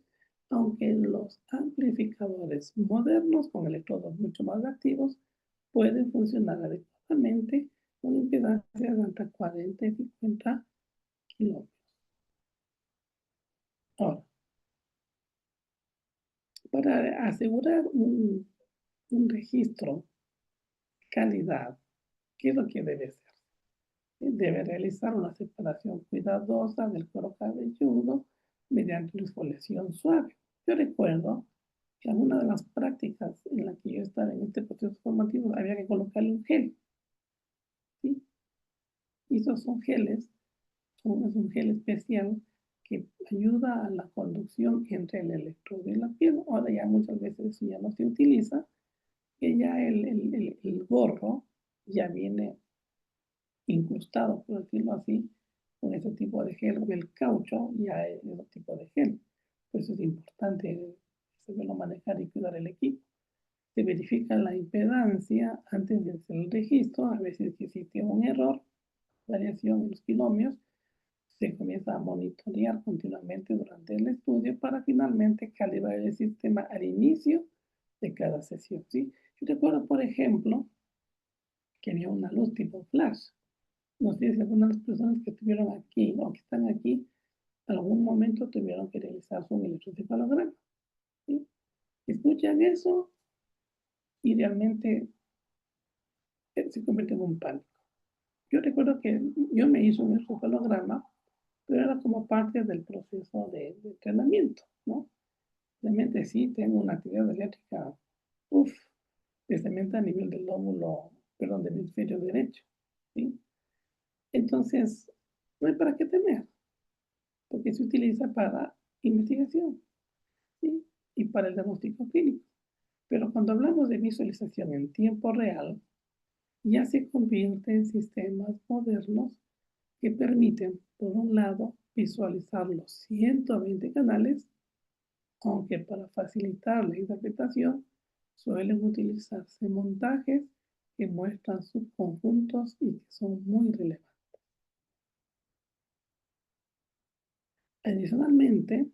aunque los amplificadores modernos con electrodos mucho más activos pueden funcionar adecuadamente con impedancias de hasta 40 y 50 kilómetros. Ahora, para asegurar un registro calidad, ¿qué es lo que debe hacer? Debe realizar una separación cuidadosa del cuero cabelludo mediante una exfoliación suave. Yo recuerdo que en una de las prácticas en la que yo estaba en este proceso formativo había que colocarle un gel, ¿sí? Y esos son geles, es un gel especial que ayuda a la conducción entre el electrodo y la piel. Ahora ya muchas veces eso ya no se utiliza, que ya el gorro ya viene incrustado, por decirlo así, con ese tipo de gel, o el caucho ya es otro tipo de gel. Por eso es importante saberlo manejar y cuidar el equipo. Se verifica la impedancia antes de hacer el registro, a veces que existe un error, variación en los kilómetros, se comienza a monitorear continuamente durante el estudio para finalmente calibrar el sistema al inicio de cada sesión, ¿sí? Yo recuerdo, por ejemplo, que había una luz tipo flash. No sé si algunas de las personas que estuvieron aquí o que están aquí, en algún momento tuvieron que realizar su electroencefalograma, ¿sí? Escuchan eso y realmente se convierte en un pánico. Yo recuerdo que yo me hice un electroencefalograma, pero era como parte del proceso de entrenamiento, ¿no? Realmente sí tengo una actividad eléctrica, uff, especialmente a nivel del lóbulo, perdón, del hemisferio derecho, ¿sí? Entonces, no hay para qué temer, porque se utiliza para investigación, ¿sí? Y para el diagnóstico clínico. Pero cuando hablamos de visualización en tiempo real, ya se convierte en sistemas modernos que permiten, por un lado, visualizar los 120 canales, aunque para facilitar la interpretación suelen utilizarse montajes que muestran subconjuntos y que son muy relevantes. Adicionalmente,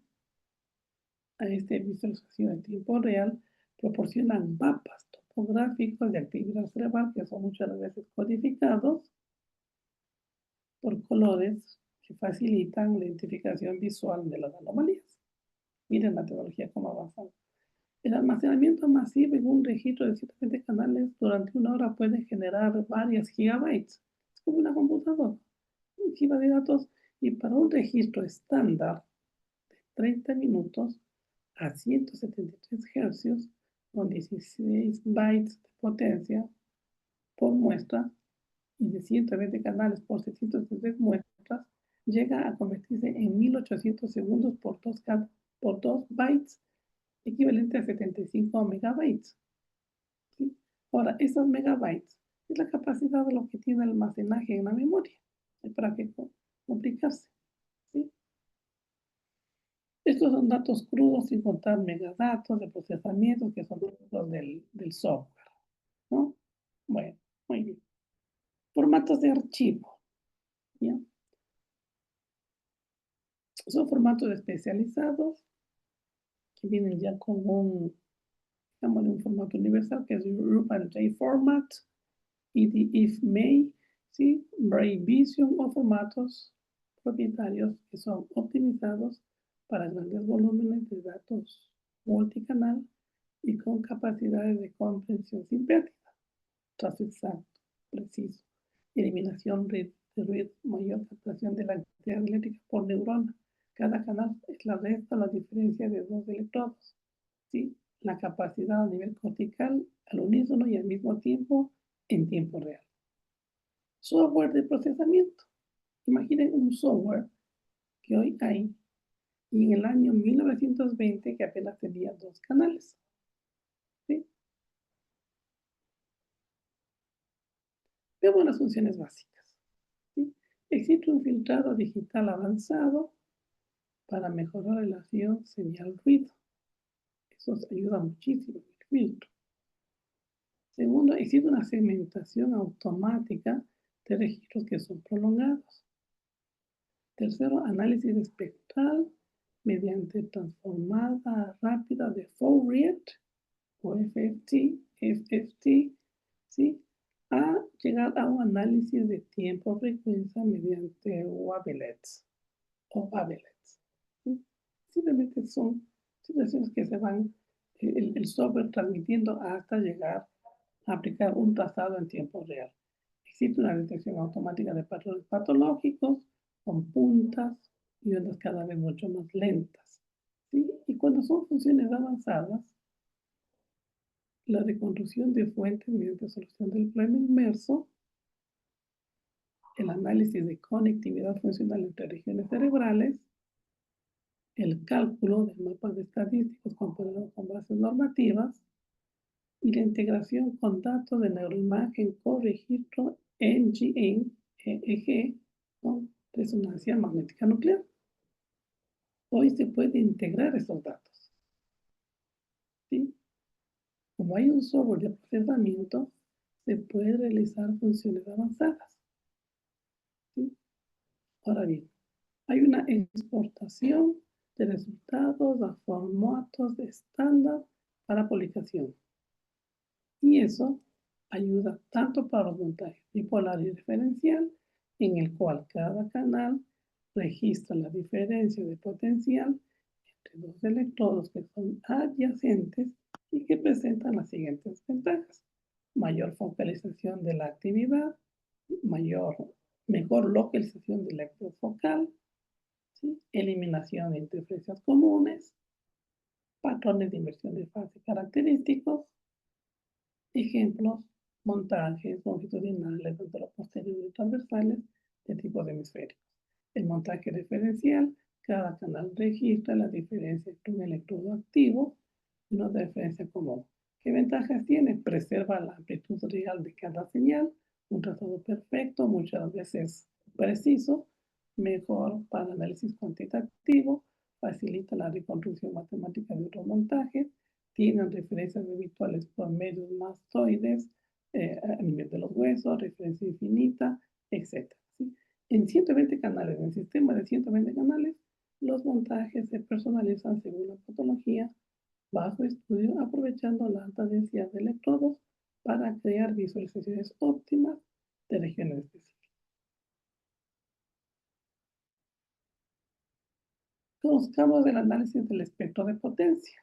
a esta visualización en tiempo real proporcionan mapas topográficos de actividad cerebral que son muchas veces codificados por colores que facilitan la identificación visual de las anomalías. Miren la tecnología cómo avanza. El almacenamiento masivo en un registro de 120 canales durante una hora puede generar varias gigabytes. Es como una computadora, un giga de datos. Y para un registro estándar de 30 minutos a 173 hercios con 16 bytes de potencia por muestra y de 120 canales por 633 muestras, llega a convertirse en 1800 segundos por 2 bytes, equivalente a 75 megabytes. ¿Sí? Ahora, esos megabytes es la capacidad de lo que tiene el almacenaje en la memoria. ¿Para qué complicarse? ¿Sí? Estos son datos crudos sin contar megadatos de procesamiento que son los del software, ¿no? Bueno, muy bien. Formatos de archivo, ¿ya? Son formatos especializados que vienen ya con un formato universal que es European J Format, EDIF-MAY, ¿sí? Braille Vision o formatos propietarios que son optimizados para grandes volúmenes de datos multicanal y con capacidades de comprensión sin pérdida, trazo exacto, preciso, eliminación de ruido, mayor captación de la actividad eléctrica por neurona. Cada canal es la resta o la diferencia de dos electrodos, ¿sí? La capacidad a nivel cortical al unísono y al mismo tiempo en tiempo real. Software de procesamiento. Imaginen un software que hoy hay y en el año 1920 que apenas tenía 2 canales, ¿sí? Veamos las funciones básicas, ¿sí? Existe un filtrado digital avanzado para mejorar la relación señal-ruido. Eso ayuda muchísimo en el filtro. Segundo, existe una segmentación automática de registros que son prolongados. Tercero, análisis espectral mediante transformada rápida de Fourier o FFT, ¿sí? A llegar a un análisis de tiempo-frecuencia mediante wavelets o wavelets, ¿sí? Simplemente son situaciones que se van el software transmitiendo hasta llegar a aplicar un trazado en tiempo real. Existe una detección automática de patrones patológicos con puntas y ondas cada vez mucho más lentas, ¿sí? Y cuando son funciones avanzadas, la reconstrucción de fuentes mediante solución del problema inmerso, el análisis de conectividad funcional entre regiones cerebrales, el cálculo de mapas estadísticos comparados con bases normativas y la integración con datos de neuroimagen con registro NGN, EEG, con resonancia magnética nuclear. Hoy se puede integrar esos datos, ¿sí? Como hay un software de procesamiento, se puede realizar funciones avanzadas, ¿sí? Ahora bien, hay una exportación de resultados a formatos de estándar para publicación. Y eso ayuda tanto para los montajes bipolar y diferencial, en el cual cada canal registra la diferencia de potencial entre dos electrodos que son adyacentes y que presentan las siguientes ventajas: mayor focalización de la actividad, mejor localización del electrodo focal, ¿sí? Eliminación de interferencias comunes, patrones de inversión de fase característicos, Ejemplos, montajes longitudinales, anteroposteriores y transversales de tipos hemisféricos. El montaje referencial, cada canal registra la diferencia entre un electrodo activo y una diferencia común. ¿Qué ventajas tiene? Preserva la amplitud real de cada señal, un trazado perfecto, muchas veces preciso, mejor para análisis cuantitativo, facilita la reconstrucción matemática de otros montajes, tienen referencias habituales por medios mastoides a nivel de los huesos, referencia infinita, etc. ¿Sí? En 120 canales, en el sistema de 120 canales, los montajes se personalizan según la patología bajo estudio, aprovechando la alta densidad de electrodos para crear visualizaciones óptimas de regiones específicas. Conozcamos el análisis del espectro de potencia.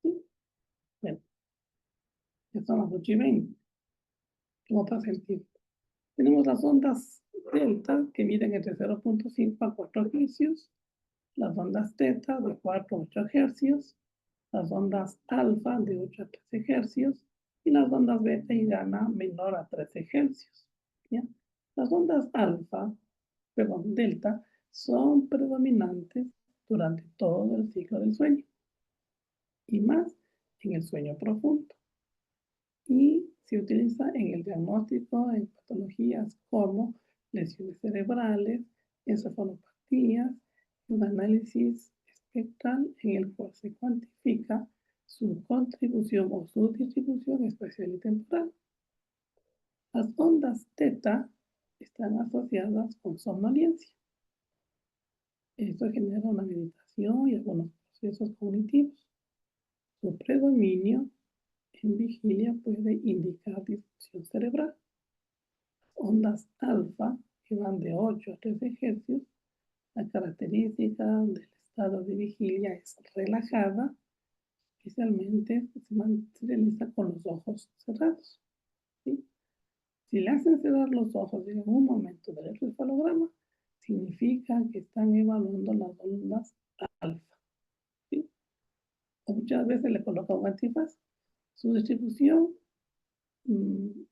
¿Sí? Bueno, ya son las 8:20. ¿Cómo pasa el tiempo? Tenemos las ondas delta que miden entre 0.5 a 4 hercios, las ondas teta de 4 a 8 hercios, las ondas alfa de 8 a 13 hercios y las ondas beta y gamma menor a 13 hercios. ¿Ya? Las ondas delta, son predominantes durante todo el ciclo del sueño y más en el sueño profundo. Y se utiliza en el diagnóstico en patologías como lesiones cerebrales, encefalopatías, un análisis espectral en el cual se cuantifica su contribución o su distribución espacial y temporal. Las ondas teta están asociadas con somnolencia. Esto genera una meditación y algunos procesos cognitivos. Su predominio en vigilia puede indicar disfunción cerebral. Ondas alfa, que van de 8 a 13 hercios, la característica del estado de vigilia es relajada, especialmente se materializa con los ojos cerrados. ¿Sí? Si le hacen cerrar los ojos en algún momento del electroencefalograma, significa que están evaluando las ondas alfa. ¿Sí? O muchas veces le colocan un antifaz. Su distribución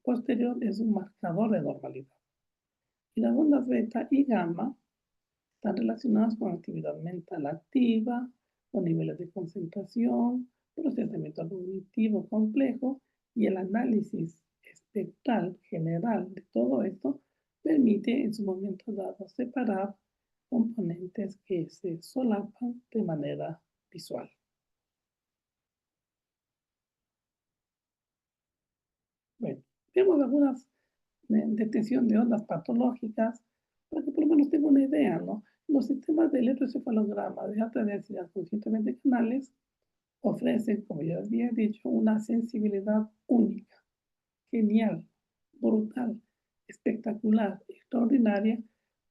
posterior es un marcador de normalidad. Y las ondas beta y gamma están relacionadas con actividad mental activa, con niveles de concentración, procesamiento cognitivo complejo y el análisis espectral general de todo esto permite en su momento dado separar componentes que se solapan de manera visual. Bueno, vemos algunas detección de ondas patológicas para que por lo menos tenga una idea, ¿no? Los sistemas de electroencefalograma de alta densidad con 120 canales ofrecen, como ya había dicho, una sensibilidad única, genial, brutal, espectacular, extraordinaria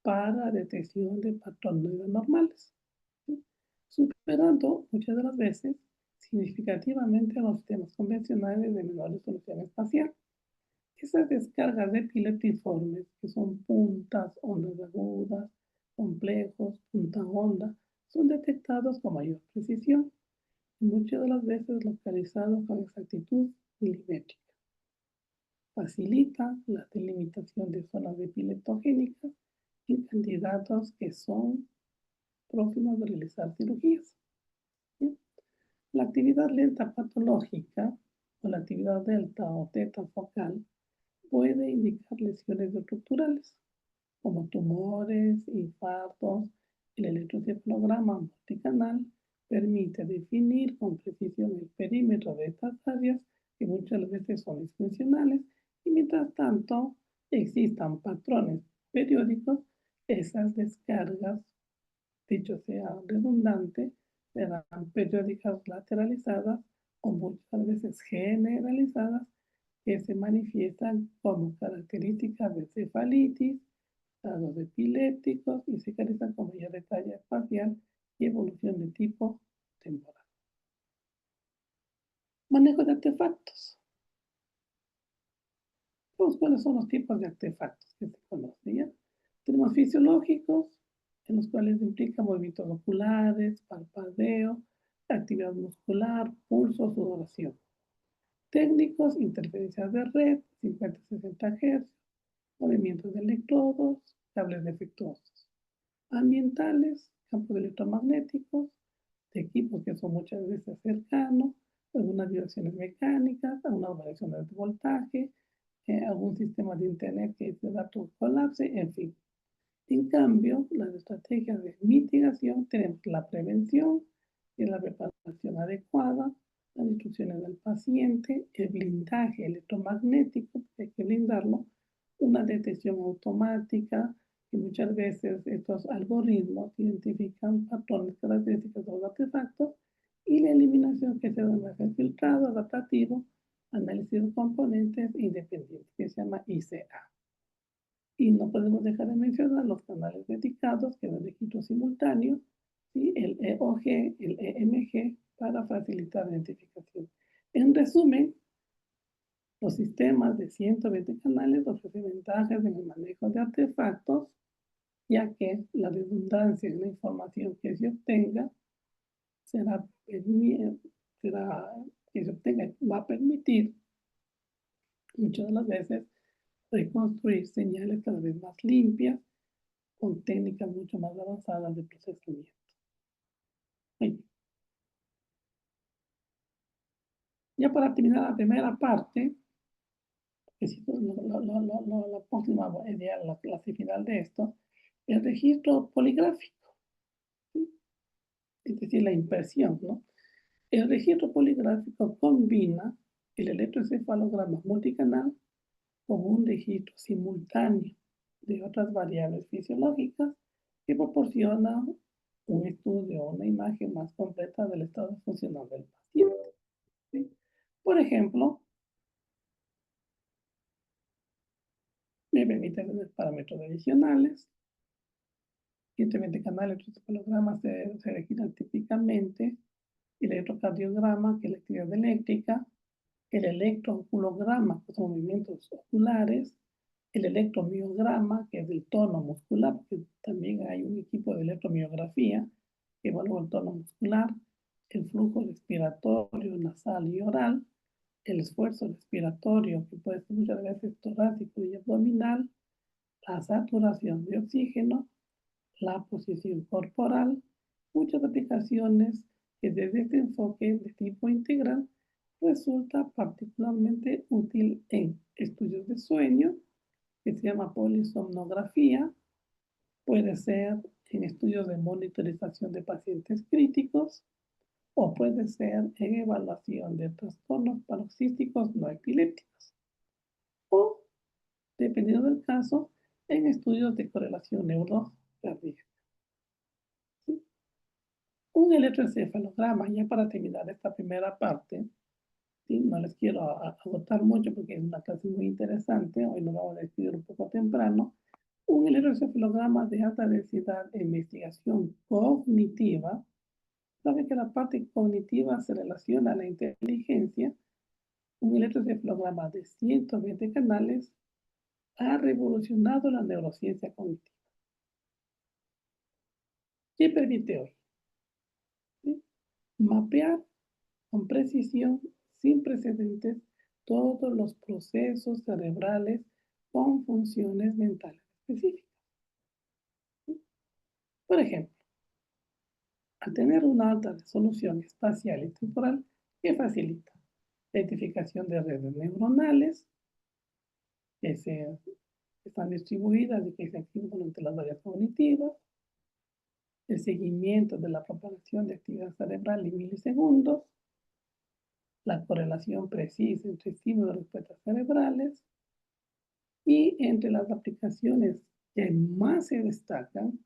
para detección de patrones anormales, ¿sí? Superando muchas de las veces significativamente a los sistemas convencionales de menor resolución espacial. Esas descargas de epiléptiformes, que son puntas, ondas agudas, complejos, punta onda, son detectados con mayor precisión y muchas de las veces localizados con exactitud milimétrica. Facilita la delimitación de zonas epileptogénicas en candidatos que son próximos de realizar cirugías. ¿Sí? La actividad lenta patológica o la actividad delta o teta focal puede indicar lesiones estructurales como tumores, infartos. El electroencefalograma multicanal permite definir con precisión el perímetro de estas áreas que muchas veces son disfuncionales y mientras tanto existan patrones periódicos, esas descargas, dicho sea redundante, serán periódicas lateralizadas o muchas veces generalizadas que se manifiestan como características de cefalitis, estados epilépticos y se caracterizan con mayor detalle espacial y evolución de tipo temporal. Manejo de artefactos. ¿Cuáles son los tipos de artefactos que se conocen? ¿Ya? Tenemos fisiológicos, en los cuales implica movimientos oculares, parpadeo, actividad muscular, pulso, sudoración. técnicos, interferencias de red, 50-60 Hz, movimientos de electrodos, cables defectuosos. Ambientales, campos electromagnéticos, de equipos que son muchas veces cercanos, algunas vibraciones mecánicas, algunas variaciones de voltaje, algún sistema de internet que de datos colapse, en fin. En cambio, las estrategias de mitigación tenemos la prevención, que es la preparación adecuada, las instrucciones del paciente, el blindaje electromagnético, hay que blindarlo, una detección automática, que muchas veces estos algoritmos identifican patrones, características de los artefactos, y la eliminación que se debe hacer filtrado, adaptativo, análisis de componentes independientes, que se llama ICA. Y no podemos dejar de mencionar los canales dedicados, que es el registro simultáneo, ¿sí? El EOG, el EMG, para facilitar la identificación. En resumen, los sistemas de 120 canales ofrecen ventajas en el manejo de artefactos, ya que la redundancia en la información que se obtenga va a permitir muchas de las veces reconstruir señales cada vez más limpias con técnicas mucho más avanzadas de procesamiento. Bien. Ya para terminar la primera parte, que si la próxima idea, la clase final de esto, el registro poligráfico, ¿sí? Es decir, la impresión, ¿no? El registro poligráfico combina el electroencefalograma multicanal con un registro simultáneo de otras variables fisiológicas que proporciona un estudio o una imagen más completa del estado funcional del paciente, ¿sí? Por ejemplo, me permite tener parámetros adicionales. 120 canales de electroencefalograma se registran típicamente el electrocardiograma, que es la actividad eléctrica, el electrooculograma, que son movimientos oculares, el electromiograma, que es el tono muscular, porque también hay un equipo de electromiografía que evalúa el tono muscular, el flujo respiratorio nasal y oral, el esfuerzo respiratorio, que puede ser muchas veces torácico y abdominal, la saturación de oxígeno, la posición corporal, muchas aplicaciones que desde este enfoque de tipo integral resulta particularmente útil en estudios de sueño, que se llama polisomnografía, puede ser en estudios de monitorización de pacientes críticos, o puede ser en evaluación de trastornos paroxísticos no epilépticos, o, dependiendo del caso, en estudios de correlación neurocardíaca. ¿Sí? Un electroencefalograma, ya para terminar esta primera parte, ¿sí? No les quiero agotar mucho porque es una clase muy interesante, hoy nos vamos a despedir un poco temprano. Un electroencefalograma de alta densidad en investigación cognitiva, sabe que la parte cognitiva se relaciona a la inteligencia. Un electroencefalograma de 120 canales ha revolucionado la neurociencia cognitiva. ¿Qué permite hoy? ¿Sí? Mapear con precisión, sin precedentes, todos los procesos cerebrales con funciones mentales específicas. ¿Sí? Por ejemplo, al tener una alta resolución espacial y temporal, ¿qué facilita? La identificación de redes neuronales que están distribuidas y que se activan durante las áreas cognitivas, el seguimiento de la propagación de actividad cerebral en milisegundos, la correlación precisa entre estímulos y respuestas cerebrales, y entre las aplicaciones que más se destacan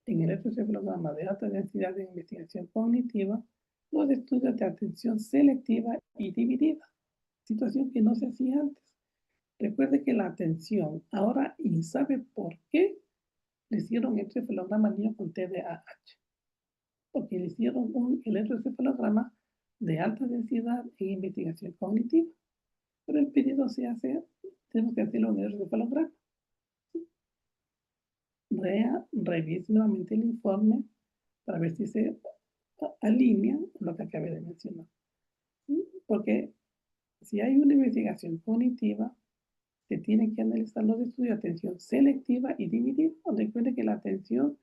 en el electroencefalograma de alta densidad de investigación cognitiva, los estudios de atención selectiva y dividida, situación que no se hacía antes. Recuerde que la atención, ahora, y sabe por qué le hicieron electroencefalograma al niño con TDAH, porque le hicieron un electroencefalograma de alta densidad en investigación cognitiva, pero el pedido se hace, tenemos que hacerlo en electroencefalograma. Revise nuevamente el informe para ver si se alinea lo que acabé de mencionar. ¿Sí? Porque Si hay una investigación cognitiva, se tiene que analizar los estudios de atención selectiva y dividida. Recuerde que la atención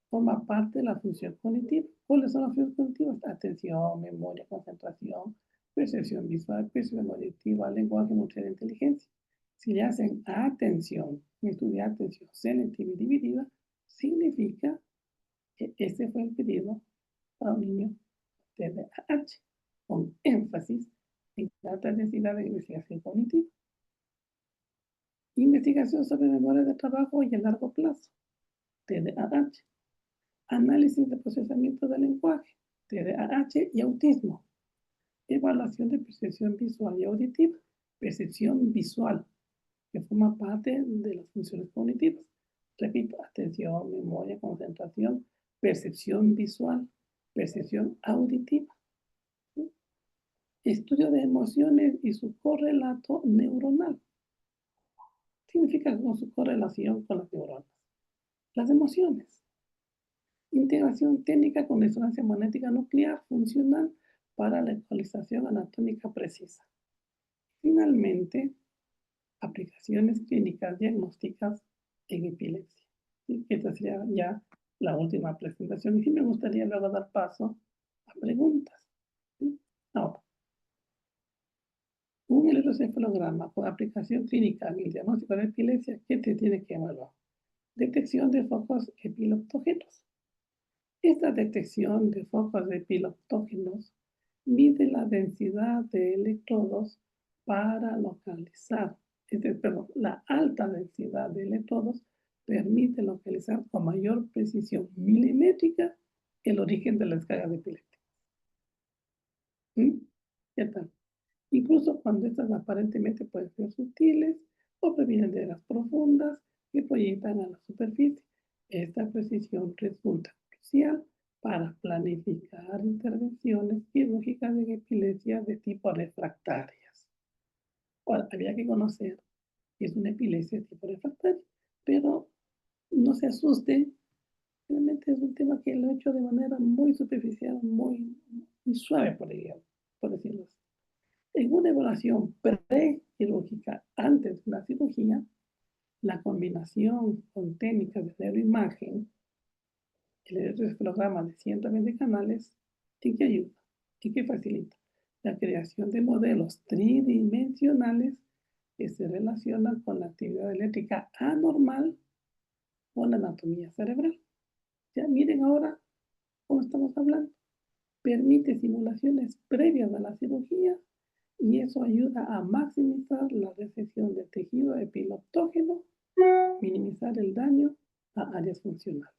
forma parte de la función cognitiva. ¿Cuáles son las funciones cognitivas? Atención, memoria, concentración, percepción visual, percepción auditiva, lenguaje, emoción e inteligencia. Si le hacen atención, un estudio de atención selectiva y dividida, significa que este fue el pedido para un niño TDAH, con énfasis en alta necesidad de investigación cognitiva. Investigación sobre memoria de trabajo y a largo plazo, TDAH. Análisis de procesamiento del lenguaje, TDAH y autismo. Evaluación de percepción visual y auditiva, percepción visual, que forma parte de las funciones cognitivas. Repito, atención, memoria, concentración, percepción visual, percepción auditiva. ¿Sí? Estudio de emociones y su correlato neuronal. Significa con su correlación con las neuronas. Las emociones. Integración técnica con resonancia magnética nuclear funcional para la ecualización anatómica precisa. Finalmente, aplicaciones clínicas diagnósticas en epilepsia. ¿Sí? Esta sería ya la última presentación y sí me gustaría luego dar paso a preguntas. ¿Sí? Ahora, un electroencefalograma con aplicación clínica en el diagnóstico de epilepsia, ¿qué te tiene que evaluar? Detección de focos epileptógenos. Esta detección de focos epileptógenos mide la densidad de electrodos para localizar, perdón, la alta densidad de electrodos permite localizar con mayor precisión milimétrica el origen de las descargas epilépticas. ¿Qué tal? Incluso cuando estas aparentemente pueden ser sutiles o provienen de las profundas que proyectan a la superficie. Esta precisión resulta crucial para planificar intervenciones quirúrgicas en epilepsia de tipo refractarias. Ahora, había que conocer que es una epilepsia de tipo refractario, pero no se asusten, realmente es un tema que lo he hecho de manera muy superficial, muy suave, por decirlo así. En una evaluación prequirúrgica antes de la cirugía, la combinación con técnicas de neuroimagen, el electroencefalograma de 120 canales, ¿en qué ayuda? ¿En qué facilita? La creación de modelos tridimensionales que se relacionan con la actividad eléctrica anormal con la anatomía cerebral. Ya miren ahora cómo estamos hablando. Permite simulaciones previas a la cirugía y eso ayuda a maximizar la recepción de tejido epileptógeno, minimizar el daño a áreas funcionales.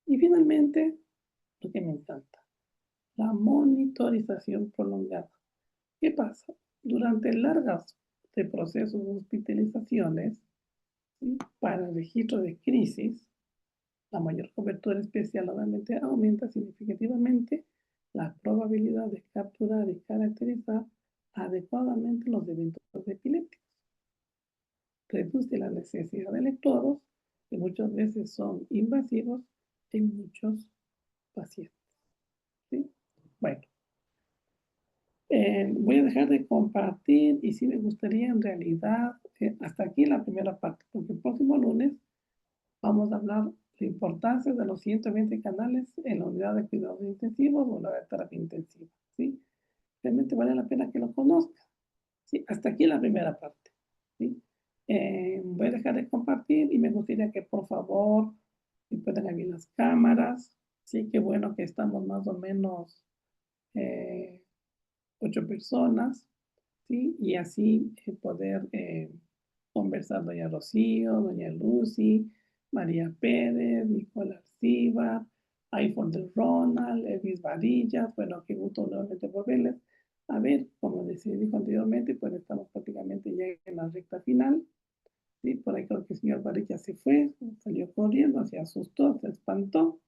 Y finalmente, lo que me encanta, la monitorización prolongada. ¿Qué pasa? Durante largas de procesos de hospitalizaciones, ¿sí? Para el registro de crisis, la mayor cobertura especial obviamente aumenta significativamente la probabilidad de capturar y caracterizar adecuadamente los eventos epilépticos. Reduce la necesidad de electrodos, que muchas veces son invasivos en muchos pacientes. ¿Sí? Bueno, voy a dejar de compartir y sí me gustaría en realidad, hasta aquí la primera parte, porque el próximo lunes vamos a hablar la importancia de los 120 canales en la unidad de cuidados intensivos o la de terapia intensiva, ¿sí? Realmente vale la pena que lo conozca, ¿sí? Hasta aquí la primera parte, ¿sí? Voy a dejar de compartir y me gustaría que por favor, si pueden abrir las cámaras, ¿sí? Qué bueno que estamos más o menos 8 personas, ¿sí? Y así poder conversar doña Rocío, doña Lucy, María Pérez, Nicola Arcibar, iPhone de Ronald, Elvis Varillas, bueno, qué gusto nuevamente por verles. A ver, como les dijo anteriormente, pues estamos prácticamente ya en la recta final, ¿sí? Por ahí creo que el señor Varillas se fue, salió corriendo, se asustó, se espantó.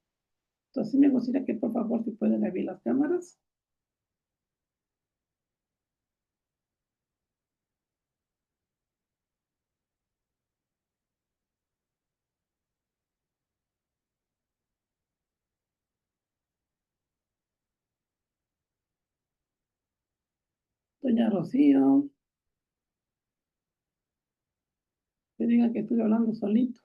Entonces me gustaría que por favor si pueden abrir las cámaras. Doña Rocío, que diga que estoy hablando solito.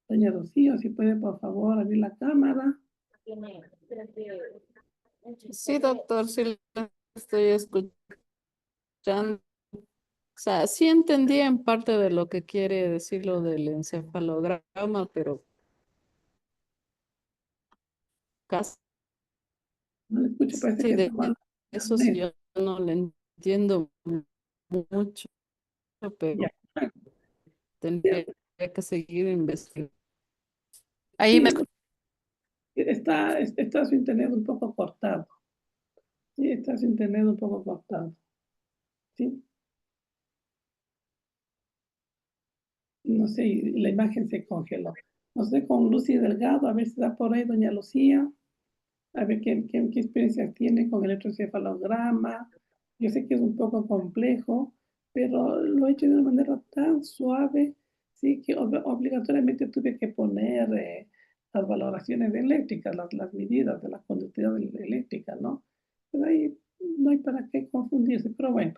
Doña Rocío, si puede por favor abrir la cámara. Sí, doctor, sí lo estoy escuchando. O sea, sí entendí en parte de lo que quiere decir lo del encefalograma, pero casi No le escucho, parece que de está mal. eso sí Internet. yo no le entiendo mucho, Ya. pero Ya. tendría que seguir investigando. Ahí Sí, me escucho. está su internet un poco cortado. Sí, está su internet un poco cortado. Sí. No sé, y la imagen se congeló. No sé, con Lucy Delgado, a ver si está por ahí doña Lucía, a ver qué experiencias tiene con el electroencefalograma. Yo sé que es un poco complejo, pero lo he hecho de una manera tan suave, sí, que obligatoriamente tuve que poner las valoraciones eléctricas, las medidas de la conductividad eléctrica, ¿no? Pero ahí no hay para qué confundirse, pero bueno,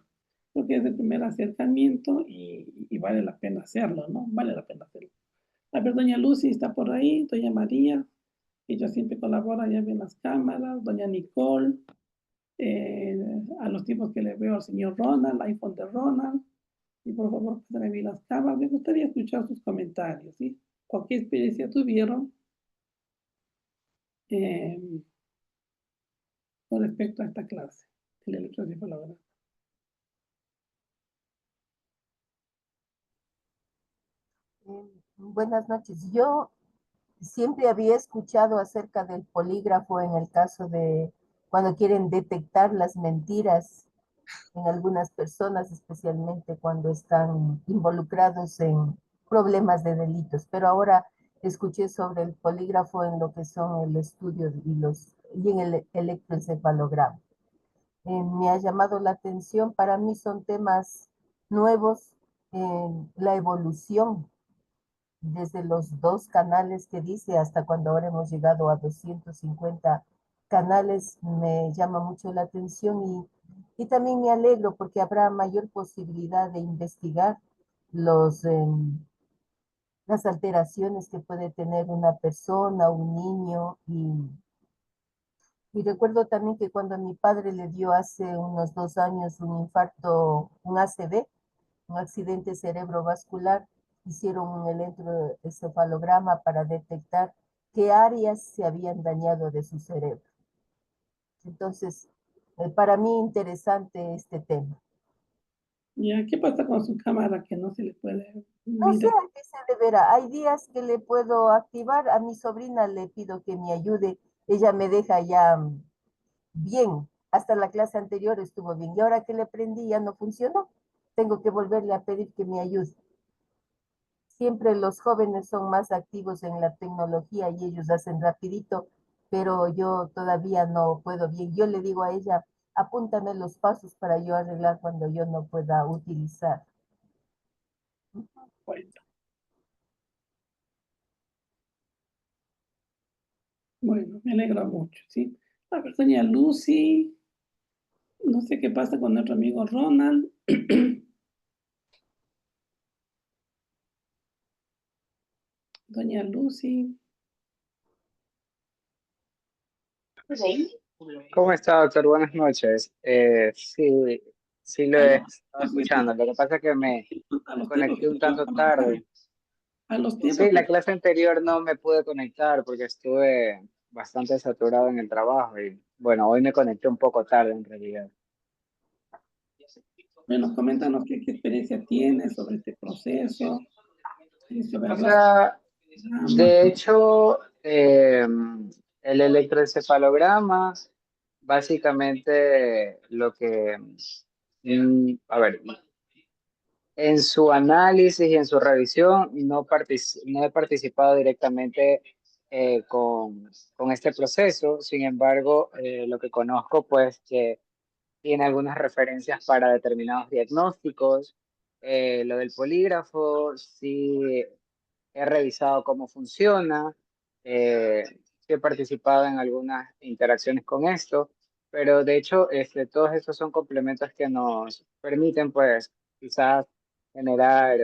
porque es el primer acercamiento y vale la pena hacerlo, ¿no? Vale la pena hacerlo. A ver, doña Lucy está por ahí, doña María, ella siempre colabora, ya ven las cámaras, doña Nicole, eh, a los tiempos que le veo al señor Ronald, iPhone de Ronald, y por favor, pasen bien las cámaras. Me gustaría escuchar sus comentarios, ¿sí? Cualquier experiencia tuvieron eh, con respecto a esta clase, el electroencefalograma. Buenas noches. Yo siempre había escuchado acerca del polígrafo en el caso de cuando quieren detectar las mentiras en algunas personas, especialmente cuando están involucrados en problemas de delitos. Pero ahora escuché sobre el polígrafo en lo que son el estudio y en el electroencefalograma. Me ha llamado la atención, para mí son temas nuevos en la evolución desde los 2 canales que dice hasta cuando ahora hemos llegado a 250 canales, me llama mucho la atención y también me alegro porque habrá mayor posibilidad de investigar los, las alteraciones que puede tener una persona, un niño. Y recuerdo también que cuando a mi padre le dio hace unos 2 años un infarto, un ACV, un accidente cerebrovascular, hicieron un electroencefalograma para detectar qué áreas se habían dañado de su cerebro. Entonces, para mí interesante este tema. Ya, ¿qué pasa con su cámara que no se le puede No sé mirar? a qué se deberá. Hay días que le puedo activar. A mi sobrina le pido que me ayude. Ella me deja ya bien. Hasta la clase anterior estuvo bien. Y ahora que le prendí ya no funcionó. Tengo que volverle a pedir que me ayude. Siempre los jóvenes son más activos en la tecnología y ellos hacen rapidito, pero yo todavía no puedo bien. Yo le digo a ella, apúntame los pasos para yo arreglar cuando yo no pueda utilizar. Bueno, bueno, me alegra mucho, ¿sí? A ver, doña Lucy, no sé qué pasa con nuestro amigo Ronald. Doña Lucy. ¿Cómo está, doctor? Buenas noches. Sí, sí lo he Aló, estado escuchando. Lo que pasa es que me a los tiempos que conecté un tuvimos tanto a avanzar, tarde. a los tiempos Sí, que la clase anterior no me pude conectar porque estuve bastante saturado en el trabajo y bueno, hoy me conecté un poco tarde en realidad. bueno, coméntanos qué experiencia tienes sobre este proceso, sobre O hablar sea, de programas. de hecho, el electroencefalograma, básicamente lo que, a ver, en su análisis y en su revisión no he participado directamente con este proceso. Sin embargo, lo que conozco, pues, que tiene algunas referencias para determinados diagnósticos, lo del polígrafo, sí he revisado cómo funciona, sí he participado en algunas interacciones con esto, pero de hecho todos estos son complementos que nos permiten pues quizás generar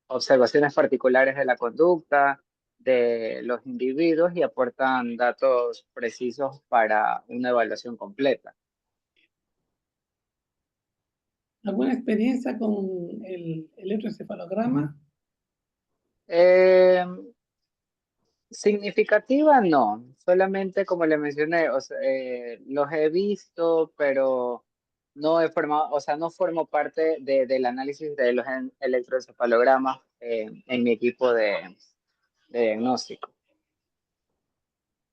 observaciones particulares de la conducta de los individuos y aportan datos precisos para una evaluación completa. ¿Alguna experiencia con el electroencefalograma? Eh, Significativa no, solamente como le mencioné, o sea, los he visto, pero no he formado, o sea, no formo parte del análisis de los electroencefalogramas en mi equipo de diagnóstico.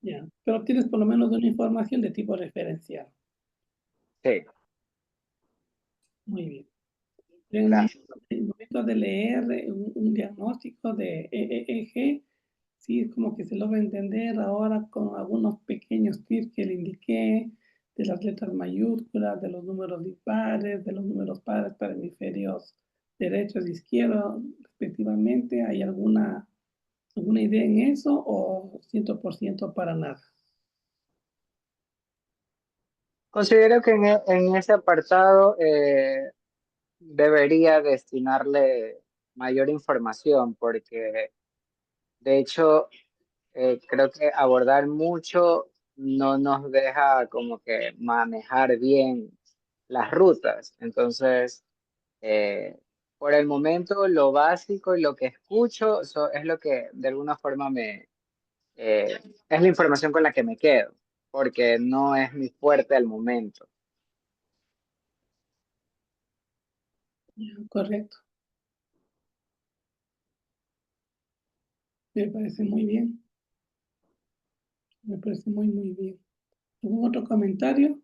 Ya, pero tienes por lo menos una información de tipo referencial. Sí, Muy bien. En gracias. el momento de leer un diagnóstico de EEG, sí, es como que se logra entender ahora con algunos pequeños tips que le indiqué, de las letras mayúsculas, de los números dispares, de los números pares para hemisferios derechos e izquierdos, respectivamente. ¿Hay alguna idea en eso o 100% para nada? Considero que en ese apartado debería destinarle mayor información porque de hecho creo que abordar mucho no nos deja como que manejar bien las rutas. Entonces, eh, por el momento, lo básico y lo que escucho es lo que de alguna forma es la información con la que me quedo, porque no es mi fuerte al momento. Ya, correcto, me parece muy bien, me parece muy, muy bien. ¿Algún otro comentario?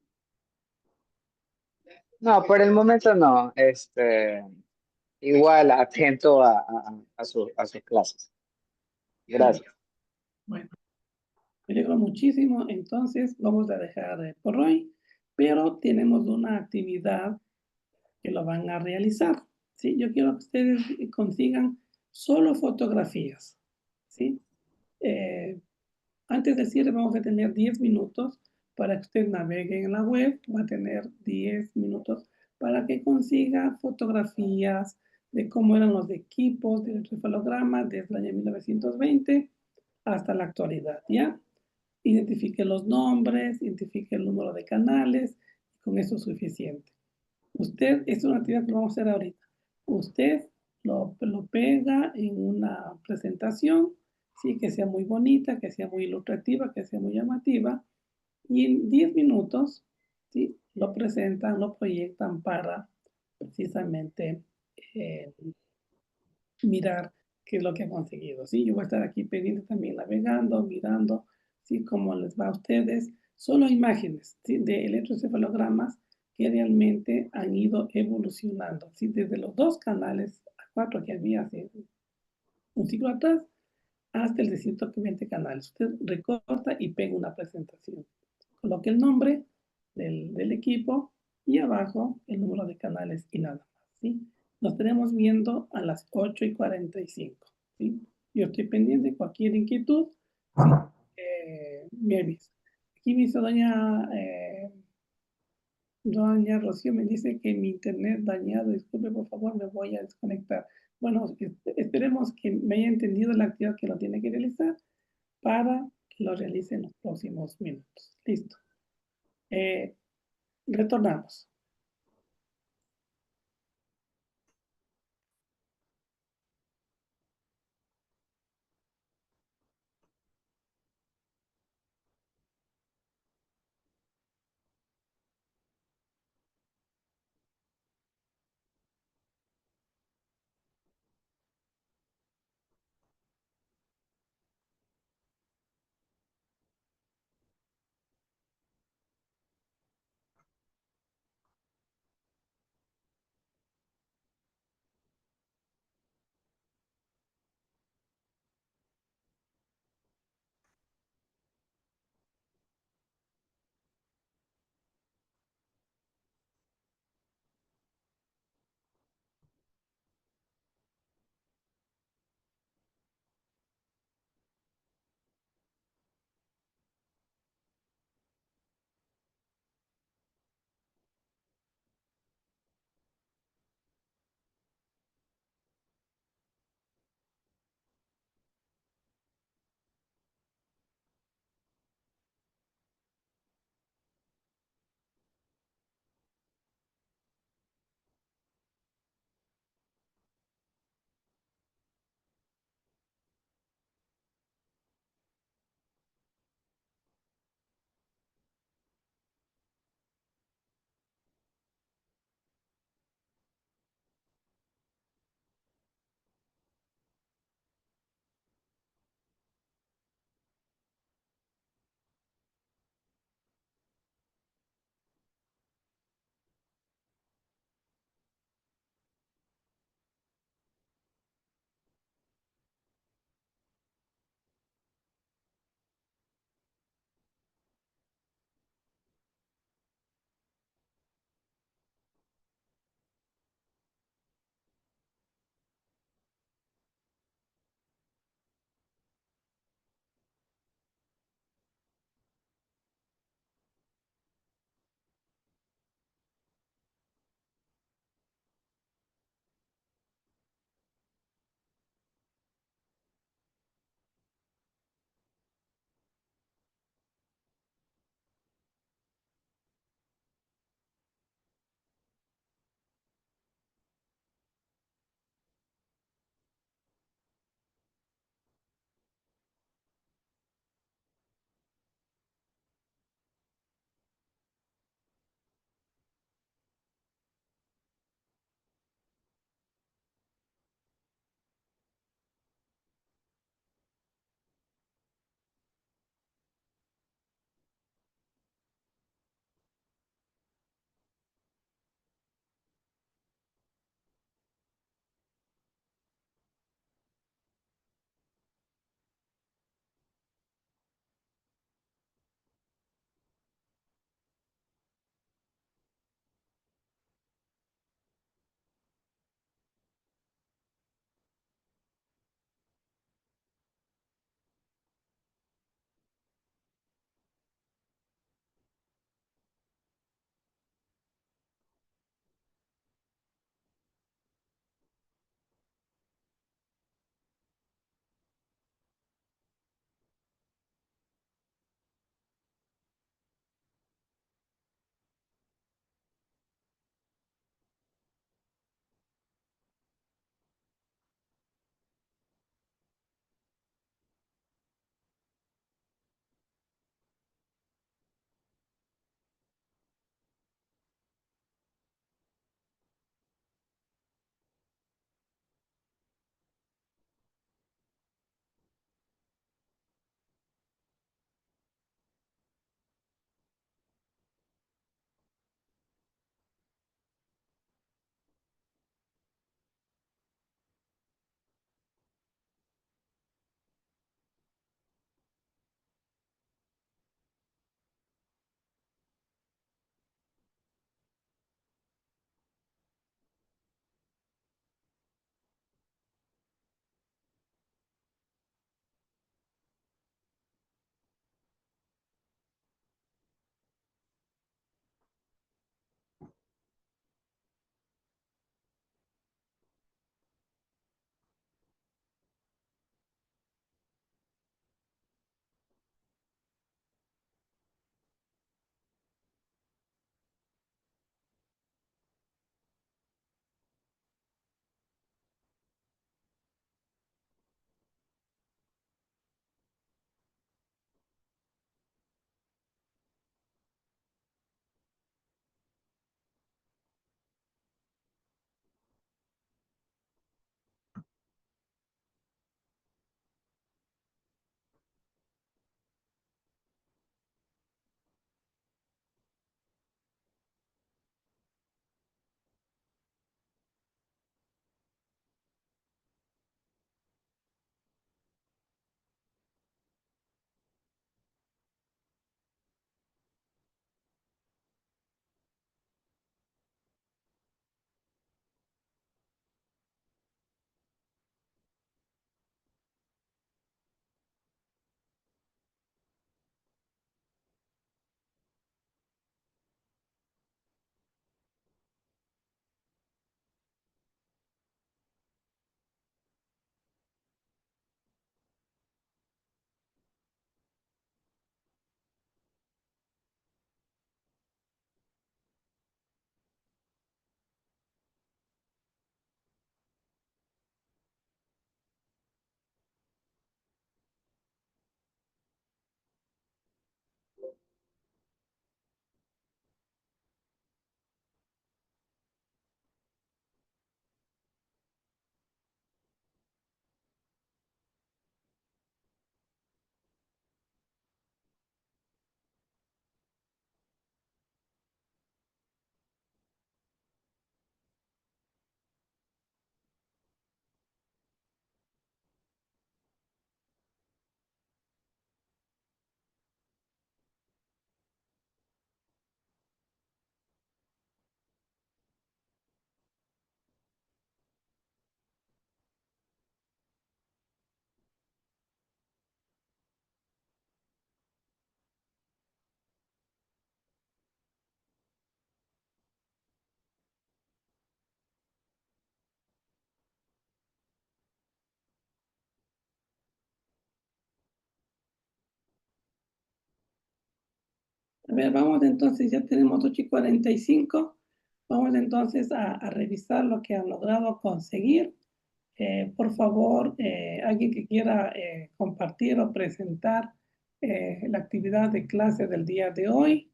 No, por el momento no. Igual atento a sus clases. Gracias. Bueno, me alegro muchísimo. Entonces, vamos a dejar por hoy, pero tenemos una actividad que lo van a realizar. ¿Sí? Yo quiero que ustedes consigan solo fotografías. ¿Sí? Eh, Antes del cierre vamos a tener 10 minutos para que usted navegue en la web. Va a tener 10 minutos para que consiga fotografías de cómo eran los equipos del encefalograma desde el año 1920 hasta la actualidad, ¿ya? Identifique los nombres, identifique el número de canales, y con eso es suficiente. Usted, es una actividad que vamos a hacer ahorita. Usted lo pega en una presentación, sí, que sea muy bonita, que sea muy ilustrativa, que sea muy llamativa, y en 10 minutos, sí, lo presentan, lo proyectan para precisamente eh, mirar qué es lo que han conseguido, ¿sí? Yo voy a estar aquí pendiente también navegando, mirando, ¿sí? Cómo les va a ustedes. Solo imágenes, ¿sí? De electroencefalogramas que realmente han ido evolucionando, ¿sí? Desde los 2 canales a 4 que había hace un siglo atrás hasta el de 120 canales. Usted recorta y pega una presentación. Coloque el nombre del equipo y abajo el número de canales y nada más, ¿sí? Nos estaremos viendo a las 8:45, ¿sí? Yo estoy pendiente de cualquier inquietud, ¿sí? Me avisa. Aquí me hizo doña Rocío, me dice que mi internet dañado, disculpe por favor, me voy a desconectar. Bueno, esperemos que me haya entendido la actividad que lo tiene que realizar para que lo realice en los próximos minutos. Listo. Eh, Retornamos. A ver, vamos entonces, ya tenemos 8:45. Vamos entonces a revisar lo que han logrado conseguir. Por favor, alguien que quiera compartir o presentar la actividad de clase del día de hoy,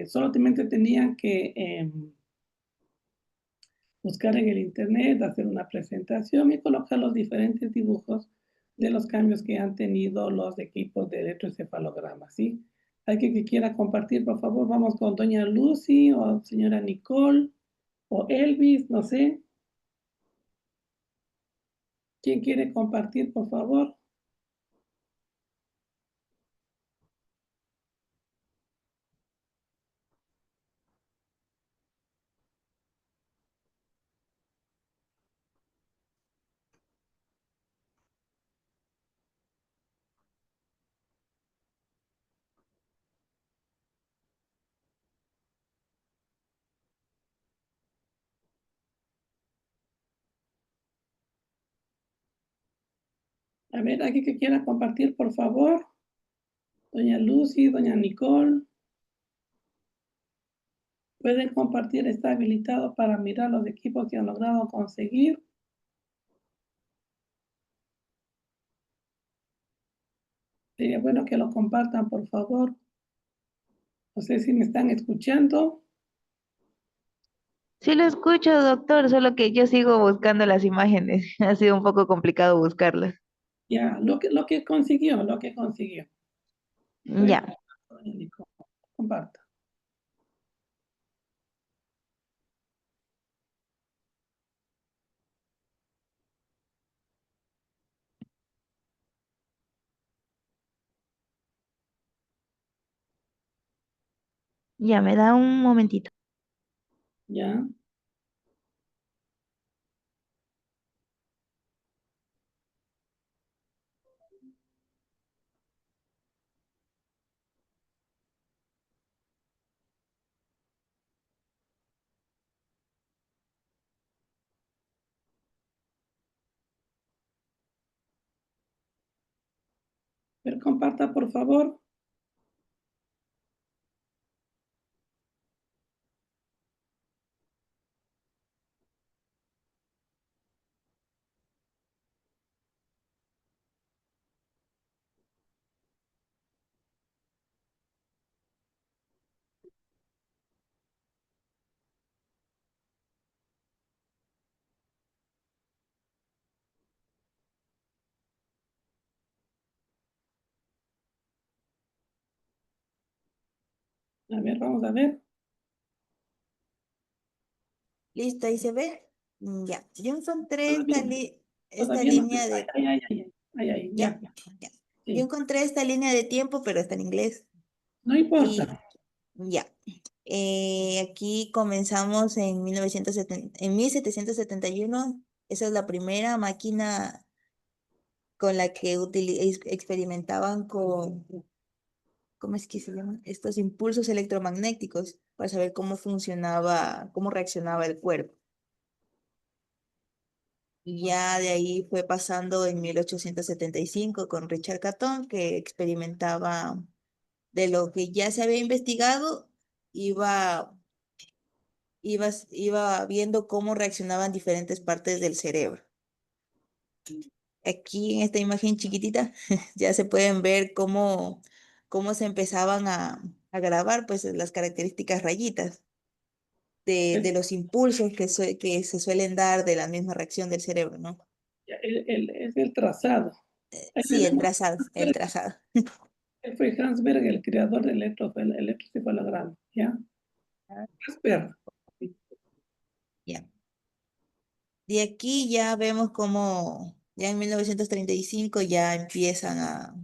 solamente tenían que buscar en el internet, hacer una presentación y colocar los diferentes dibujos de los cambios que han tenido los equipos de electroencefalograma, ¿sí? Alguien que quiera compartir, por favor, vamos con doña Lucy o señora Nicole o Elvis, no sé. ¿Quién quiere compartir, por favor? A ver, alguien que quiera compartir, por favor. Doña Lucy, doña Nicole. Pueden compartir, está habilitado para mirar los equipos que han logrado conseguir. Sería bueno que lo compartan, por favor. No sé si me están escuchando. Sí lo escucho, doctor, solo que yo sigo buscando las imágenes. Ha sido un poco complicado buscarlas. Ya, lo que consiguió, lo que consiguió. Puede Ya, compartir, doña Nicole. Comparta. ya me da un momentito. Ya, pero comparta, por favor. A ver, vamos a ver. Listo, ahí se ve. Ya, yo encontré Todavía, esta todavía no. línea Ay, de, ay, ay, ay, ay, ay, ya, ya. ya. Yo Sí, encontré esta línea de tiempo, pero está en inglés. no importa. Y ya, aquí comenzamos en 1970, en 1771. Esa es la primera máquina con la que experimentaban con, ¿cómo es que se llaman? Estos impulsos electromagnéticos para saber cómo funcionaba, cómo reaccionaba el cuerpo. Y ya de ahí fue pasando en 1875 con Richard Catton, que experimentaba de lo que ya se había investigado, iba, iba viendo cómo reaccionaban diferentes partes del cerebro. Aquí en esta imagen chiquitita ya se pueden ver cómo se empezaban a grabar pues las características rayitas de Es, los impulsos que se suelen dar de la misma reacción del cerebro, ¿no? ya, es el trazado. Ahí Sí, el tenemos. trazado, el trazado. Él fue Hans Berg, el creador del electroencefalograma, ¿ya? Hans Berg. Ya. De aquí ya vemos cómo ya en 1935 ya empiezan a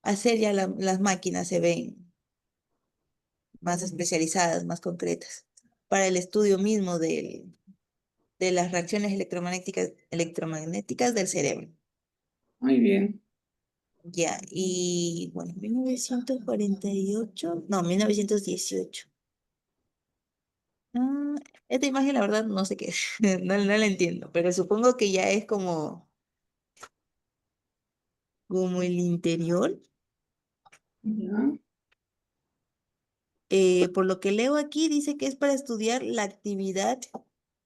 hacer ya las máquinas, se ven más especializadas, más concretas, para el estudio mismo de las reacciones electromagnéticas del cerebro. Muy bien. Ya, y bueno, 1948, no, 1918. Ah, esta imagen la verdad no sé qué es, no la entiendo, pero supongo que ya es como el interior. Ya. por lo que leo aquí, dice que es para estudiar la actividad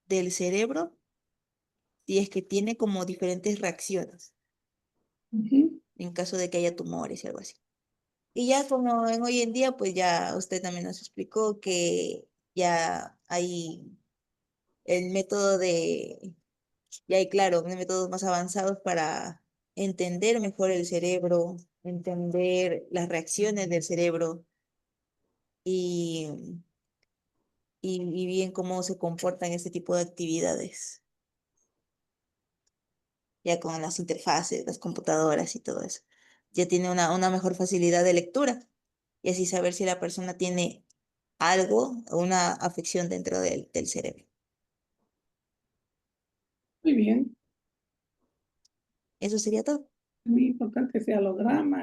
del cerebro y es que tiene como diferentes reacciones Ujú. en caso de que haya tumores y algo así. Y ya como en hoy en día, pues ya usted también nos explicó que ya hay el método de, ya hay, claro, métodos más avanzados para entender mejor el cerebro, entender las reacciones del cerebro y, y bien cómo se comportan este tipo de actividades, ya con las interfaces, las computadoras y todo eso. Ya tiene una mejor facilidad de lectura y así saber si la persona tiene algo, una afección dentro del cerebro. Muy bien. Eso sería todo. Muy importante ese holograma,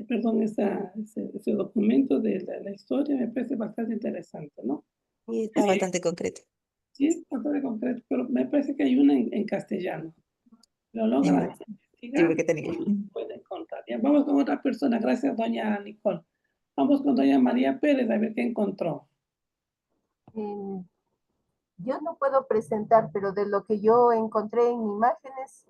perdón, ese documento de la historia me parece bastante interesante, ¿no? Y está bastante concreto. Sí, es bastante concreto, pero me parece que hay una en castellano. Lo logra Sí, investigar, porque tenía. puede encontrar. Ya, vamos con otra persona. Gracias, doña Nicole. Vamos con doña María Pérez a ver qué encontró. Em, yo no puedo presentar, pero de lo que yo encontré en imágenes,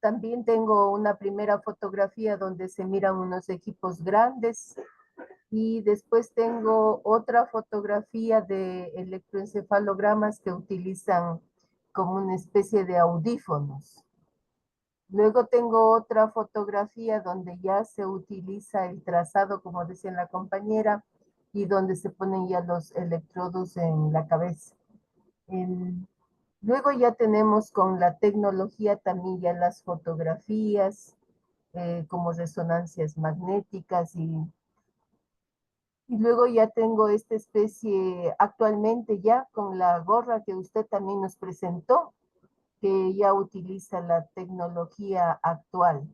también tengo una primera fotografía donde se miran unos equipos grandes y después tengo otra fotografía de electroencefalogramas que utilizan como una especie de audífonos. Luego tengo otra fotografía donde ya se utiliza el trazado, como decía la compañera, y donde se ponen ya los electrodos en la cabeza. Luego ya tenemos con la tecnología también ya las fotografías, como resonancias magnéticas y luego ya tengo esta especie actualmente ya con la gorra que usted también nos presentó, que ya utiliza la tecnología actual.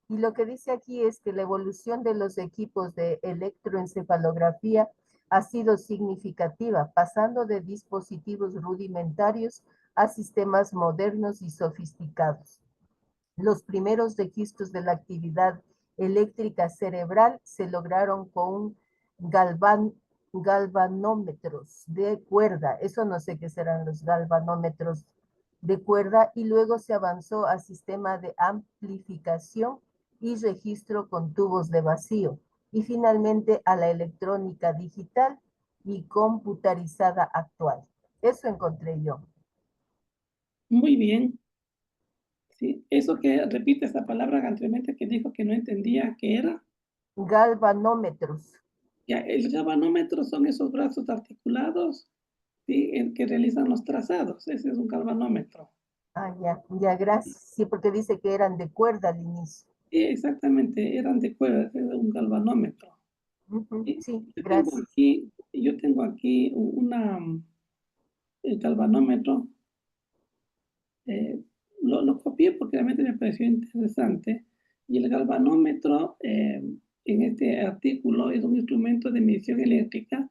Y lo que dice aquí es que la evolución de los equipos de electroencefalografía ha sido significativa, pasando de dispositivos rudimentarios a sistemas modernos y sofisticados. Los primeros registros de la actividad eléctrica cerebral se lograron con galvanómetros de cuerda. Eso no sé qué serán los galvanómetros de cuerda y luego se avanzó a sistema de amplificación y registro con tubos de vacío y finalmente a la electrónica digital y computarizada actual. Eso encontré yo. Muy bien. Sí, eso que repite esa palabra anteriormente que dijo que no entendía qué era. Galvanómetros. Ya, el galvanómetro son esos brazos articulados, ¿sí? El que realizan los trazados. Ese es un galvanómetro. Ah, ya, gracias. Sí, porque dice que eran de cuerda al inicio. Sí, exactamente, eran de cuerda, es un galvanómetro. ¿Sí? Sí, gracias. Yo tengo aquí el galvanómetro. Lo copié porque realmente me pareció interesante. Y el galvanómetro en este artículo es un instrumento de medición eléctrica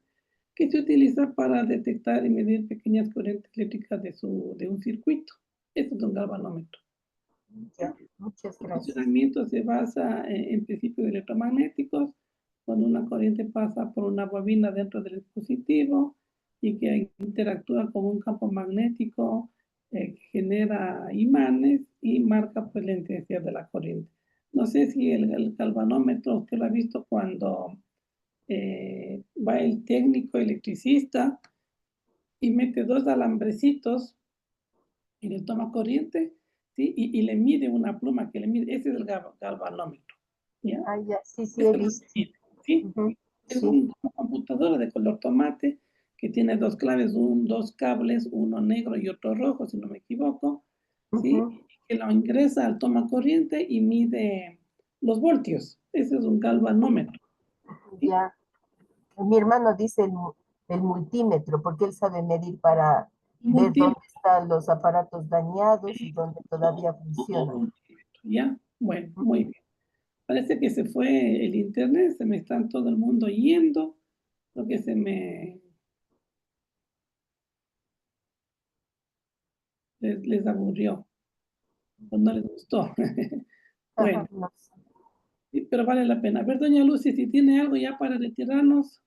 que se utiliza para detectar y medir pequeñas corrientes eléctricas de un circuito. Esto es un galvanómetro. Ya, muchas El gracias. funcionamiento se basa en principios electromagnéticos, cuando una corriente pasa por una bobina dentro del dispositivo y que interactúa con un campo magnético que genera imanes y marca pues, la intensidad de la corriente. No sé si el galvanómetro usted lo ha visto cuando va el técnico electricista y mete dos alambrecitos y le toma corriente, ¿sí? Y le mide una pluma que le mide, ese es el galvanómetro, ¿ya? Ah, ya, sí, he Esto lo visto. mide, ¿sí? Es Sí. una computadora de color tomate que tiene dos claves, dos cables, uno negro y otro rojo, si no me equivoco, ¿sí? Que lo ingresa al toma corriente y mide los voltios. Ese es un galvanómetro, ¿sí? Ya. Mi hermano dice el multímetro, porque él sabe medir para ver dónde están los aparatos dañados y dónde todavía funcionan. ¿Ya? Bueno, muy bien. Parece que se fue el internet, se me están todo el mundo yendo, lo que les aburrió o no les gustó. Bueno, Ajá, no sé. sí, pero vale la pena. A ver, doña Lucy, si tiene algo ya para retirarnos.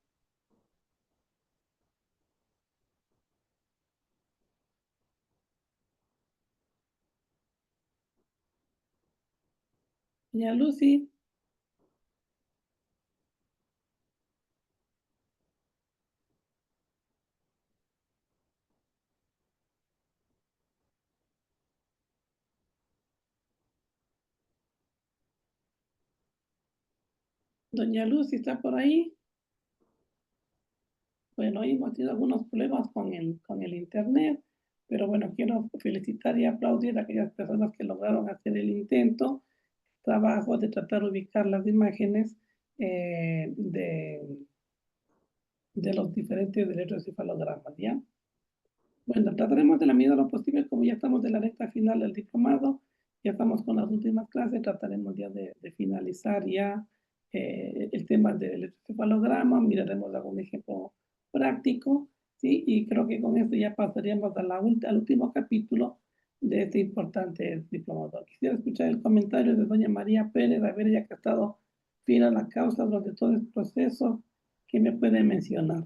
Doña Lucy. Doña Lucy, ¿está por ahí? Bueno, hoy hemos tenido algunos problemas con el internet, pero bueno, quiero felicitar y aplaudir a aquellas personas que lograron hacer el intento, trabajo de tratar de ubicar las imágenes de los diferentes electroencefalogramas, ¿ya? Bueno, trataremos de la medida de lo posible, como ya estamos en la recta final del diplomado, ya estamos con las últimas clases, trataremos ya de finalizar ya el tema del electroencefalograma, miraremos algún ejemplo práctico, ¿sí? Y creo que con esto ya pasaríamos a al último capítulo de este importante diplomado. Quisiera escuchar el comentario de doña María Pérez, a ver, ella que ha estado fiel a la causa durante todo el proceso, ¿qué me puede mencionar?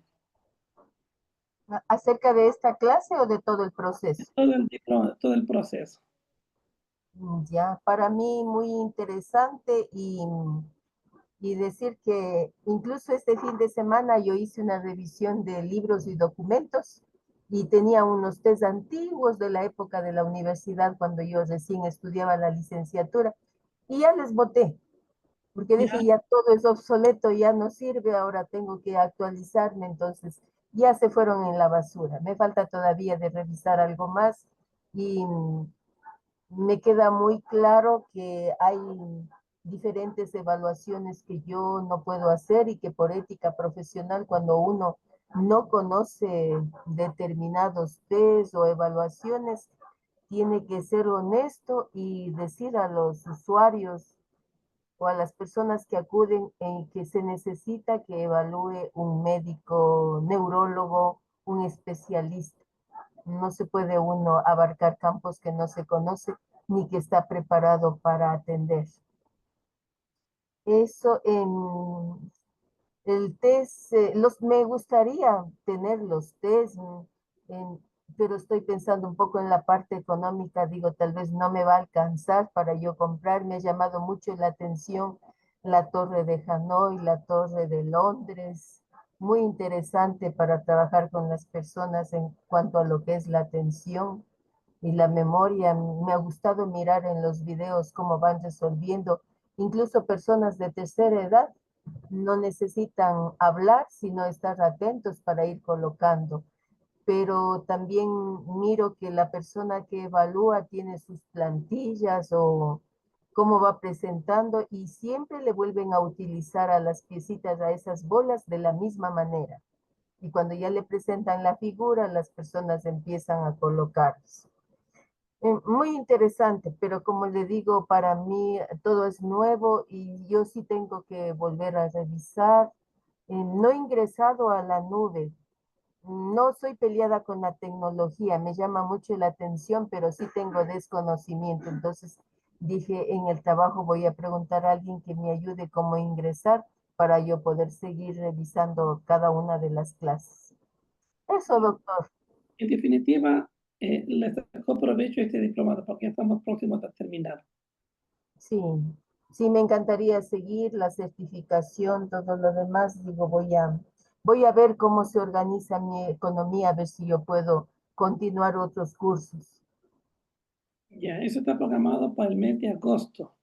¿Acerca de esta clase o de todo el proceso? Todo el diploma, todo el proceso. Ya, para mí muy interesante y decir que incluso este fin de semana yo hice una revisión de libros y documentos y tenía unos test antiguos de la época de la universidad cuando yo recién estudiaba la licenciatura y ya les boté, porque Ya. dije ya todo es obsoleto, ya no sirve, ahora tengo que actualizarme, entonces ya se fueron en la basura. Me falta todavía de revisar algo más y me queda muy claro que hay diferentes evaluaciones que yo no puedo hacer y que por ética profesional, cuando uno no conoce determinados test o evaluaciones, tiene que ser honesto y decir a los usuarios o a las personas que acuden que se necesita que evalúe un médico neurólogo, un especialista. No se puede uno abarcar campos que no se conoce ni que está preparado para atender. Eso en el test, me gustaría tener los test, pero estoy pensando un poco en la parte económica, digo, tal vez no me va a alcanzar para yo comprar. Me ha llamado mucho la atención la Torre de Hanoi, la Torre de Londres, muy interesante para trabajar con las personas en cuanto a lo que es la atención y la memoria. Me ha gustado mirar en los videos cómo van resolviendo, incluso personas de tercera edad no necesitan hablar, sino estar atentos para ir colocando. Pero también miro que la persona que evalúa tiene sus plantillas o cómo va presentando y siempre le vuelven a utilizar a las piecitas, a esas bolas de la misma manera. Y cuando ya le presentan la figura, las personas empiezan a colocarse. Muy interesante, pero como le digo, para mí todo es nuevo y yo sí tengo que volver a revisar. No he ingresado a la nube. No soy peleada con la tecnología, me llama mucho la atención, pero sí tengo desconocimiento. Entonces dije, en el trabajo voy a preguntar a alguien que me ayude cómo ingresar para yo poder seguir revisando cada una de las clases. Eso, doctor. En definitiva, le sacó provecho a este diplomado porque estamos próximos a terminar. Sí, sí, me encantaría seguir la certificación, todo lo demás. Digo, voy a ver cómo se organiza mi economía, a ver si yo puedo continuar otros cursos. Ya, eso está programado para el mes de agosto.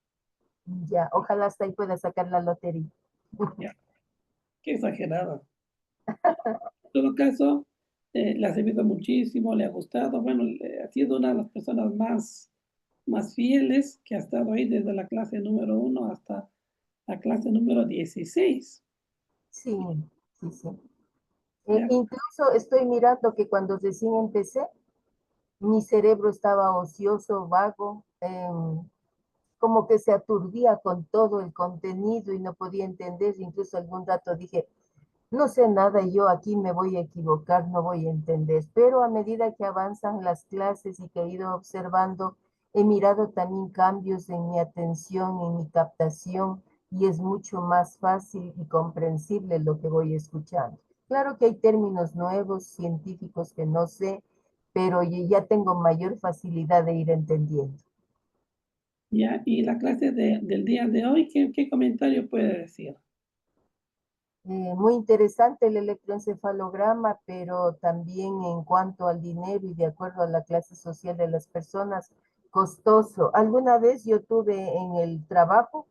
Ya, ojalá hasta ahí pueda sacar la lotería. Ya, qué exagerado. En todo caso, le ha servido muchísimo, le ha gustado. Bueno, ha sido una de las personas más fieles que ha estado ahí desde la clase número 1 hasta la clase número 16. Sí, sí, sí. Ya, Incluso estoy mirando que cuando recién empecé, mi cerebro estaba ocioso, vago, como que se aturdía con todo el contenido y no podía entender. Incluso algún rato dije, no sé nada y yo aquí me voy a equivocar, no voy a entender. Pero a medida que avanzan las clases y que he ido observando, he mirado también cambios en mi atención, en mi captación, y es mucho más fácil y comprensible lo que voy escuchando. Claro que hay términos nuevos, científicos que no sé, pero ya tengo mayor facilidad de ir entendiendo. Ya, y la clase del día de hoy, ¿qué comentario puede decir? Muy interesante el electroencefalograma, pero también en cuanto al dinero y de acuerdo a la clase social de las personas, costoso. Alguna vez yo tuve en el trabajo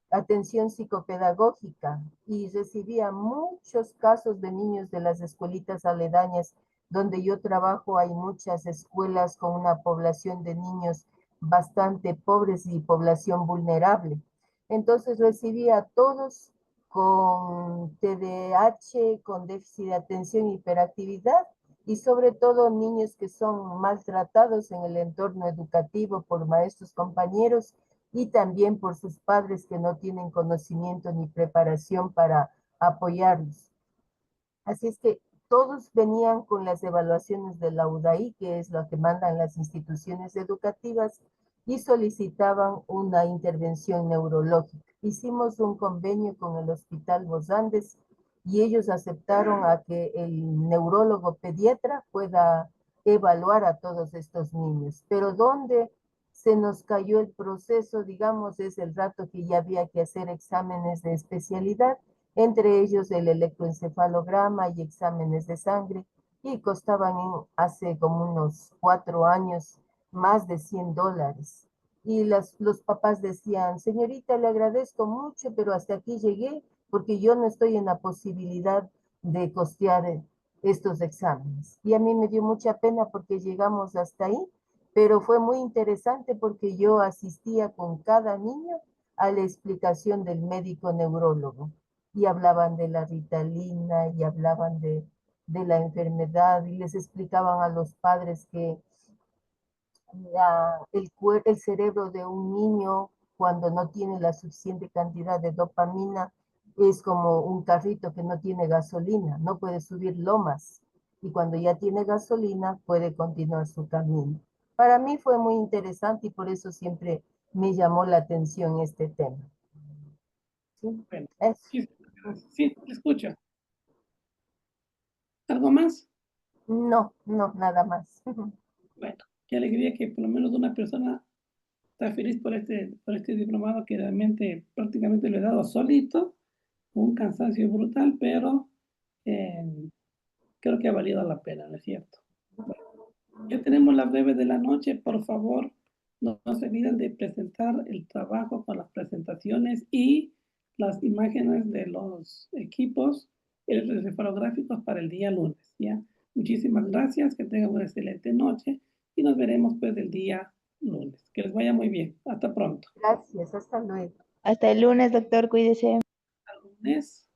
atención psicopedagógica y recibía muchos casos de niños de las escuelitas aledañas. Donde yo trabajo hay muchas escuelas con una población de niños bastante pobres y población vulnerable. Entonces recibía a todos con TDAH, con déficit de atención y hiperactividad, y sobre todo niños que son maltratados en el entorno educativo por maestros compañeros y también por sus padres que no tienen conocimiento ni preparación para apoyarlos. Así es que todos venían con las evaluaciones de la UDAI, que es lo que mandan las instituciones educativas, y solicitaban una intervención neurológica. Hicimos un convenio con el Hospital Los Andes y ellos aceptaron a que el neurólogo pediatra pueda evaluar a todos estos niños. Pero donde se nos cayó el proceso, digamos, es el rato que ya había que hacer exámenes de especialidad, entre ellos el electroencefalograma y exámenes de sangre, y costaban hace como unos 4 años más de $100. Y los papás decían, señorita, le agradezco mucho, pero hasta aquí llegué porque yo no estoy en la posibilidad de costear estos exámenes. Y a mí me dio mucha pena porque llegamos hasta ahí, pero fue muy interesante porque yo asistía con cada niño a la explicación del médico neurólogo y hablaban de la Ritalina y hablaban de la enfermedad y les explicaban a los padres que el cerebro de un niño cuando no tiene la suficiente cantidad de dopamina es como un carrito que no tiene gasolina, no puede subir lomas y cuando ya tiene gasolina puede continuar su camino. Para mí fue muy interesante y por eso siempre me llamó la atención este tema. ¿Sí? Bueno, Eso. sí, le escucho. ¿Algo más? No, nada más. Bueno, qué alegría que por lo menos una persona está feliz por este diplomado que realmente prácticamente lo he dado solito, con un cansancio brutal, pero creo que ha valido la pena, ¿no es cierto? Bueno, ya tenemos las 9 de la noche, por favor, no se olviden de presentar el trabajo con las presentaciones y las imágenes de los equipos electroencefalográficos para el día lunes, ¿ya? Muchísimas gracias, que tengan una excelente noche y nos veremos pues el día lunes. Que les vaya muy bien. Hasta pronto. Gracias, hasta luego. Hasta el lunes, doctor, cuídese. Hasta lunes.